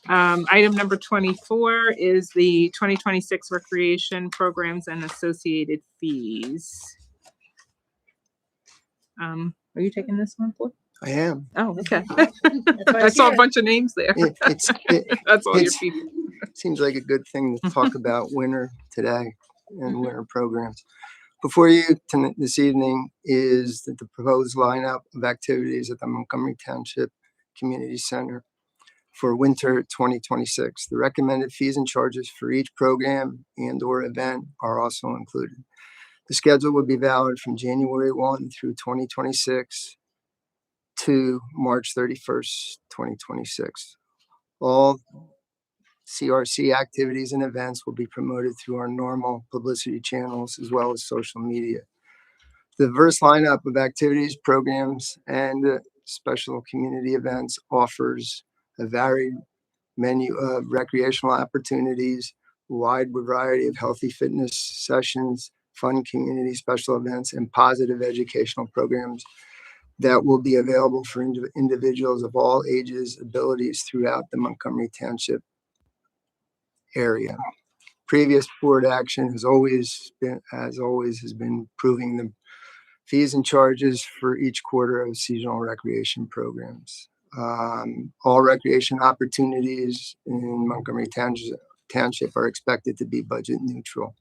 Item number 24 is the 2026 recreation programs and associated fees. Are you taking this one, Floyd? I am. Oh, okay. I saw a bunch of names there. That's all your it's- people. Seems like a good thing to talk about winter today and winter programs. Before you this evening is the proposed lineup of activities at the Montgomery Township Community Center for winter 2026. The recommended fees and charges for each program and/or event are also included. The schedule will be valid from January 1 through 2026 to March 31st, 2026. All CRC activities and events will be promoted through our normal publicity channels as well as social media. The diverse lineup of activities, programs, and special community events offers a varied menu of recreational opportunities, wide variety of healthy fitness sessions, fun community special events, and positive educational programs that will be available for individuals of all ages, abilities throughout the Montgomery Township area. Previous board action has always been approving the fees and charges for each quarter of seasonal recreation programs. All recreation opportunities in Montgomery Township are expected to be budget neutral.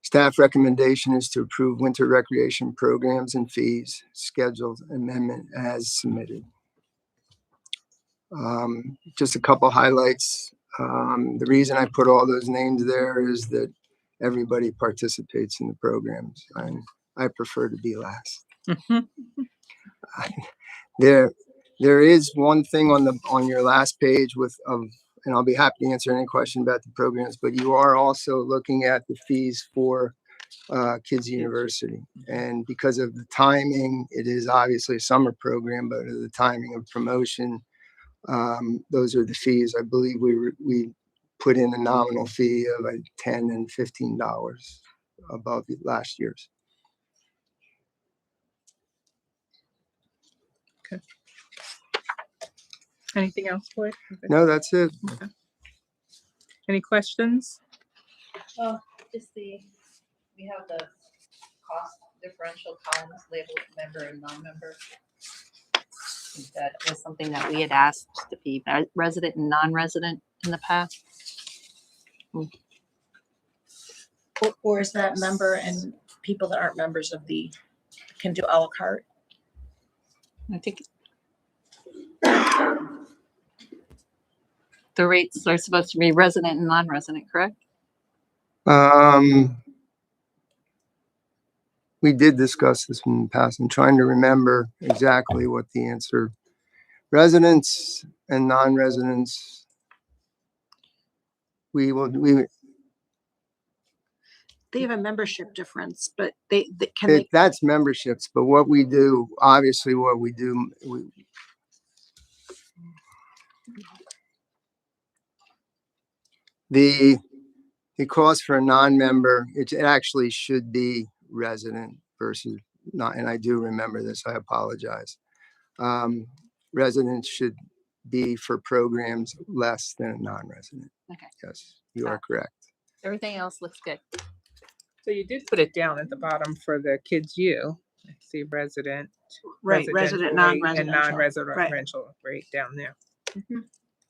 Staff recommendation is to approve winter recreation programs and fees, scheduled amendment as submitted. Just a couple highlights. The reason I put all those names there is that everybody participates in the programs, and I prefer to be last. There is one thing on your last page and I'll be happy to answer any question about the programs, but you are also looking at the fees for Kids University. And because of the timing, it is obviously a summer program, but of the timing of promotion, those are the fees. I believe we put in a nominal fee of like $10 and $15 above last year's. Okay. Anything else, Floyd? No, that's it. Okay. Any questions? Well, we have the cost differential columns labeled member and non-member. That was something that we had asked to be resident and non-resident in the past. Or is that member and people that aren't members of can do a la carte? I think the rates are supposed to be resident and non-resident, correct? We did discuss this in the past. I'm trying to remember exactly what the answer. Residents and non-residents, They have a membership difference, but that's memberships. But what we do, the cost for a non-member, it actually should be resident versus not, and I do remember this, I apologize. Residents should be for programs less than a non-resident. Okay. Yes, you are correct. Everything else looks good. So you did put it down at the bottom for the Kids U. I see resident, Right, resident, non-residential. and non-residential rate down there.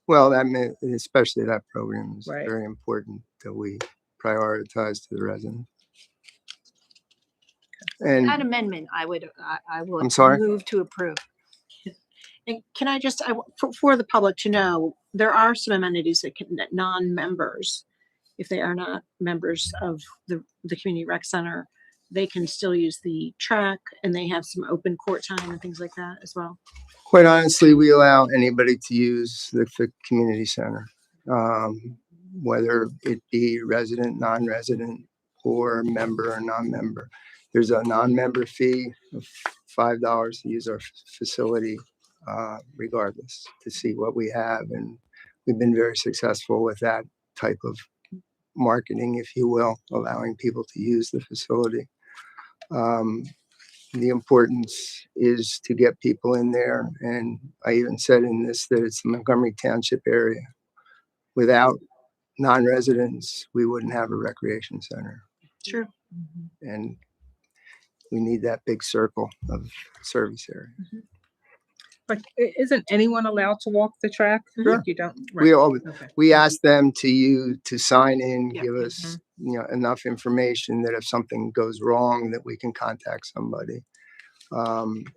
Well, that especially that program is Right. very important that we prioritize to the resident. And That amendment, I would I'm sorry? move to approve. And can I just, for the public to know, there are some amenities that non-members, if they are not members of the community rec center, they can still use the track, and they have some open court time and things like that as well. quite honestly, we allow anybody to use the community center, whether it be resident, non-resident, or member or non-member. There's a non-member fee of $5 to use our facility, regardless, to see what we have. And we've been very successful with that type of marketing, if you will, allowing people to use the facility. The importance is to get people in there. And I even said in this that it's the Montgomery Township area. Without non-residents, we wouldn't have a recreation center. True. And we need that big circle of service area. But isn't anyone allowed to walk the track? Sure. You don't. We ask them to sign in, give us enough information that if something goes wrong, that we can contact somebody.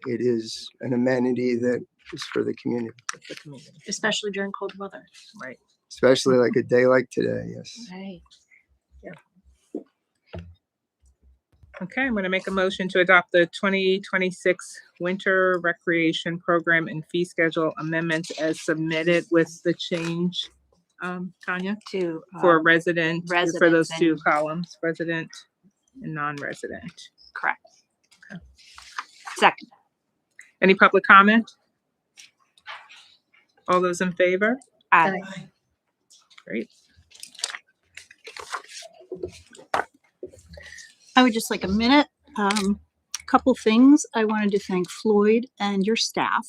It is an amenity that is for the community. Especially during cold weather. Right. Especially like a day like today. Yes. Right. Okay, I'm going to make a motion to adopt the 2026 Winter Recreation Program and Fee Schedule amendments as submitted with the change, Tanya, for resident, for those two columns, resident and non-resident. Correct. Okay. Second. Any public comment? All those in favor? Aye. Great. I would just like a minute. Couple things. I wanted to thank Floyd and your staff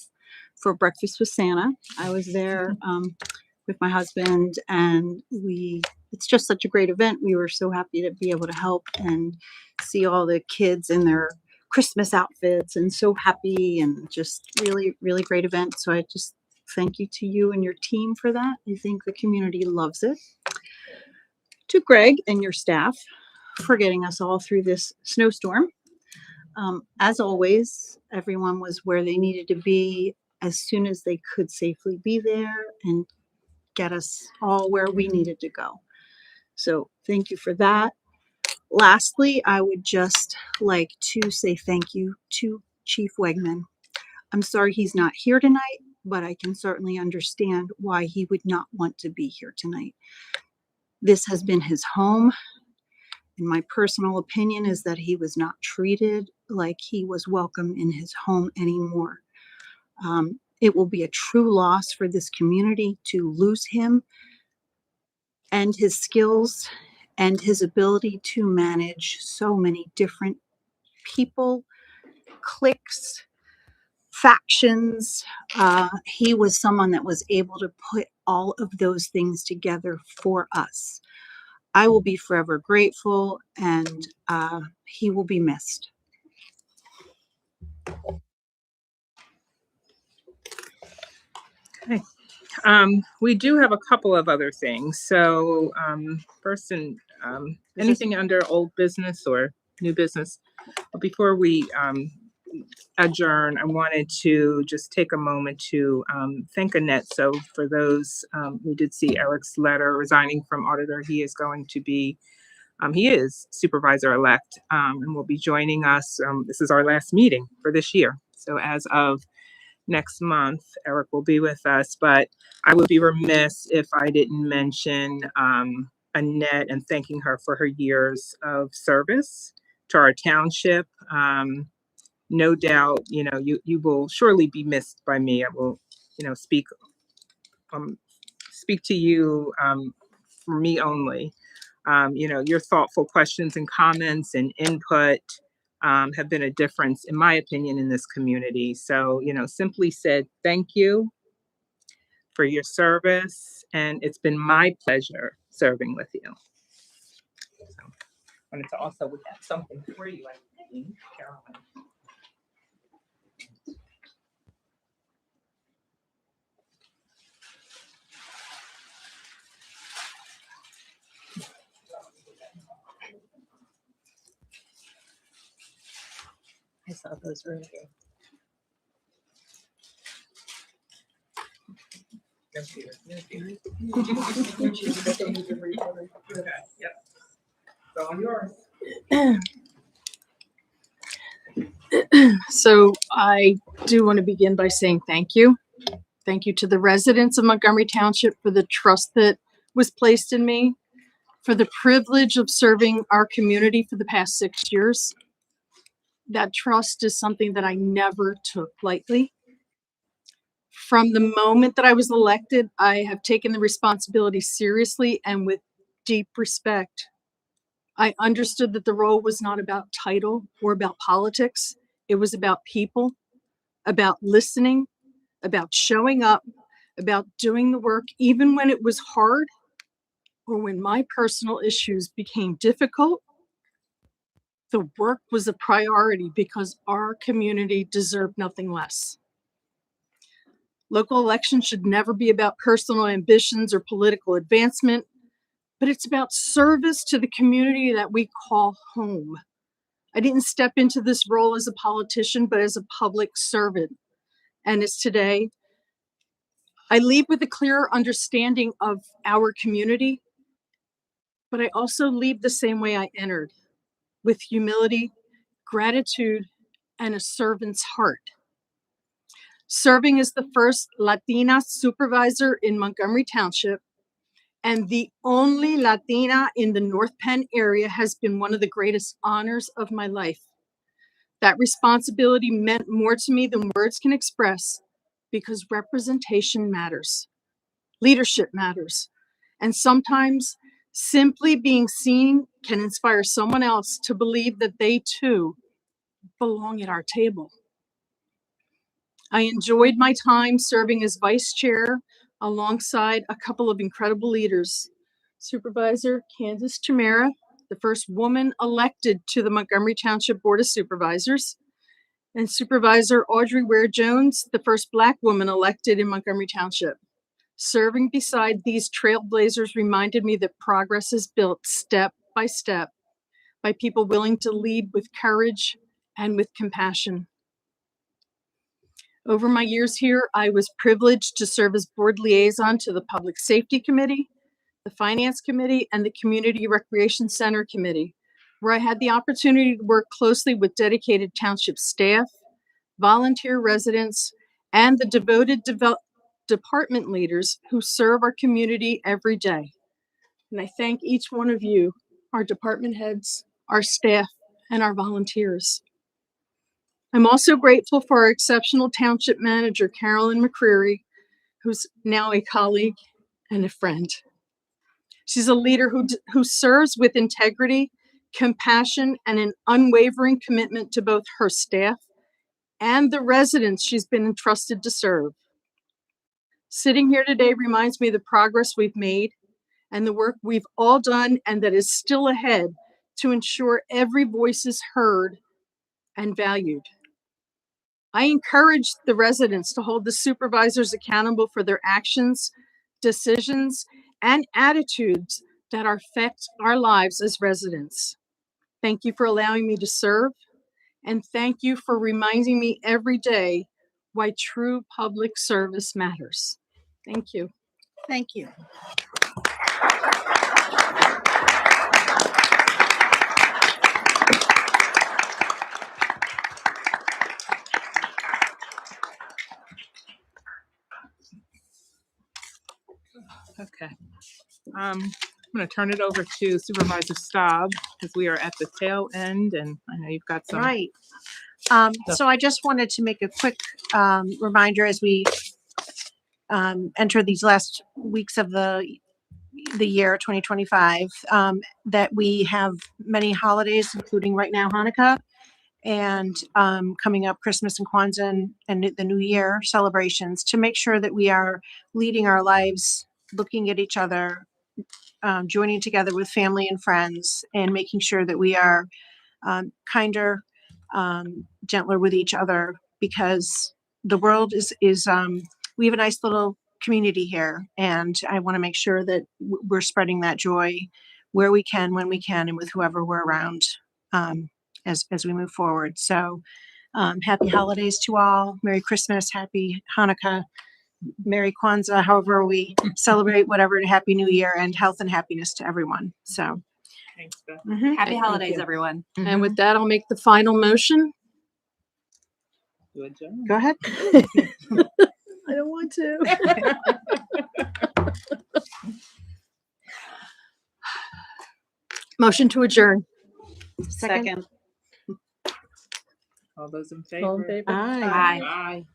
for Breakfast with Santa. I was there with my husband, and it's just such a great event. We were so happy to be able to help and see all the kids in their Christmas outfits and so happy, and just really, really great event. So I just thank you to you and your team for that. I think the community loves it. To Greg and your staff for getting us all through this snowstorm. As always, everyone was where they needed to be as soon as they could safely be there and get us all where we needed to go. So thank you for that. Lastly, I would just like to say thank you to Chief Wegman. I'm sorry he's not here tonight, but I can certainly understand why he would not want to be here tonight. This has been his home. And my personal opinion is that he was not treated like he was welcome in his home anymore. It will be a true loss for this community to lose him and his skills and his ability to manage so many different people, cliques, factions. He was someone that was able to put all of those things together for us. I will be forever grateful, and he will be missed. Okay. We do have a couple of other things. So first, anything under old business or new business? But before we adjourn, I wanted to just take a moment to thank Annette. So for those who did see Eric's letter resigning from auditor, he is going to be, he is supervisor-elect and will be joining us. This is our last meeting for this year. So as of next month, Eric will be with us, but I would be remiss if I didn't mention Annette and thanking her for her years of service to our township. No doubt, you will surely be missed by me. I will, speak to you for me only. Your thoughtful questions and comments and input have been a difference, in my opinion, in this community. So, simply said, thank you for your service. And it's been my pleasure serving with you. So, I wanted to also, we have something for you, I think, Carolyn. I saw those earlier. Yep. So on yours. So I do want to begin by saying thank you. Thank you to the residents of Montgomery Township for the trust that was placed in me, for the privilege of serving our community for the past 6 years. That trust is something that I never took lightly. From the moment that I was elected, I have taken the responsibility seriously and with deep respect. I understood that the role was not about title or about politics. It was about people, about listening, about showing up, about doing the work, even when it was hard or when my personal issues became difficult. The work was a priority because our community deserved nothing less. Local elections should never be about personal ambitions or political advancement, but it's about service to the community that we call home. I didn't step into this role as a politician, but as a public servant. And as today, I leave with a clearer understanding of our community, but I also leave the same way I entered, with humility, gratitude, and a servant's heart. Serving as the first Latina supervisor in Montgomery Township and the only Latina in the North Penn area has been one of the greatest honors of my life. That responsibility meant more to me than words can express because representation matters. Leadership matters. And sometimes simply being seen can inspire someone else to believe that they too belong at our table. I enjoyed my time serving as vice chair alongside a couple of incredible leaders. Supervisor Candace Chimera, the first woman elected to the Montgomery Township Board of Supervisors, and Supervisor Audrey Ware Jones, the first Black woman elected in Montgomery Township. Serving beside these trailblazers reminded me that progress is built step by step by people willing to lead with courage and with compassion. Over my years here, I was privileged to serve as board liaison to the Public Safety Committee, the Finance Committee, and the Community Recreation Center Committee, where I had the opportunity to work closely with dedicated township staff, volunteer residents, and the devoted department leaders who serve our community every day. And I thank each one of you, our department heads, our staff, and our volunteers. I'm also grateful for our exceptional township manager, Carolyn McCreary, who's now a colleague and a friend. She's a leader who serves with integrity, compassion, and an unwavering commitment to both her staff and the residents she's been entrusted to serve. Sitting here today reminds me of the progress we've made and the work we've all done and that is still ahead to ensure every voice is heard and valued. I encourage the residents to hold the supervisors accountable for their actions, decisions, and attitudes that affect our lives as residents. Thank you for allowing me to serve, and thank you for reminding me every day why true public service matters. Thank you. Thank you. Okay. I'm going to turn it over to Supervisor Staub because we are at the tail end and I know you've got some. Right. So I just wanted to make a quick reminder as we enter these last weeks of the year 2025 that we have many holidays, including right now Hanukkah, and coming up Christmas and Kwanzaa and the New Year celebrations, to make sure that we are leading our lives, looking at each other, joining together with family and friends, and making sure that we are kinder, gentler with each other, because the world is we have a nice little community here, and I want to make sure that we're spreading that joy where we can, when we can, and with whoever we're around as we move forward. So happy holidays to all. Merry Christmas, happy Hanukkah, Merry Kwanzaa, however we celebrate, whatever, Happy New Year, and health and happiness to everyone. So thanks, Beth. Happy Thank holidays, you. everyone. And with that, I'll make the final motion. Good job. Go ahead. I don't want to. Motion to adjourn. Second. All those in All in favor? favor? Aye. Aye.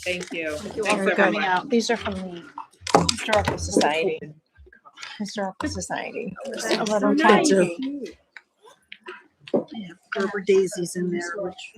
Thank you. Thank you all Thanks, for everyone. coming out. These are from the Historical Society. Historical Society. A little nice. tiny. Gerber daisies in there, which.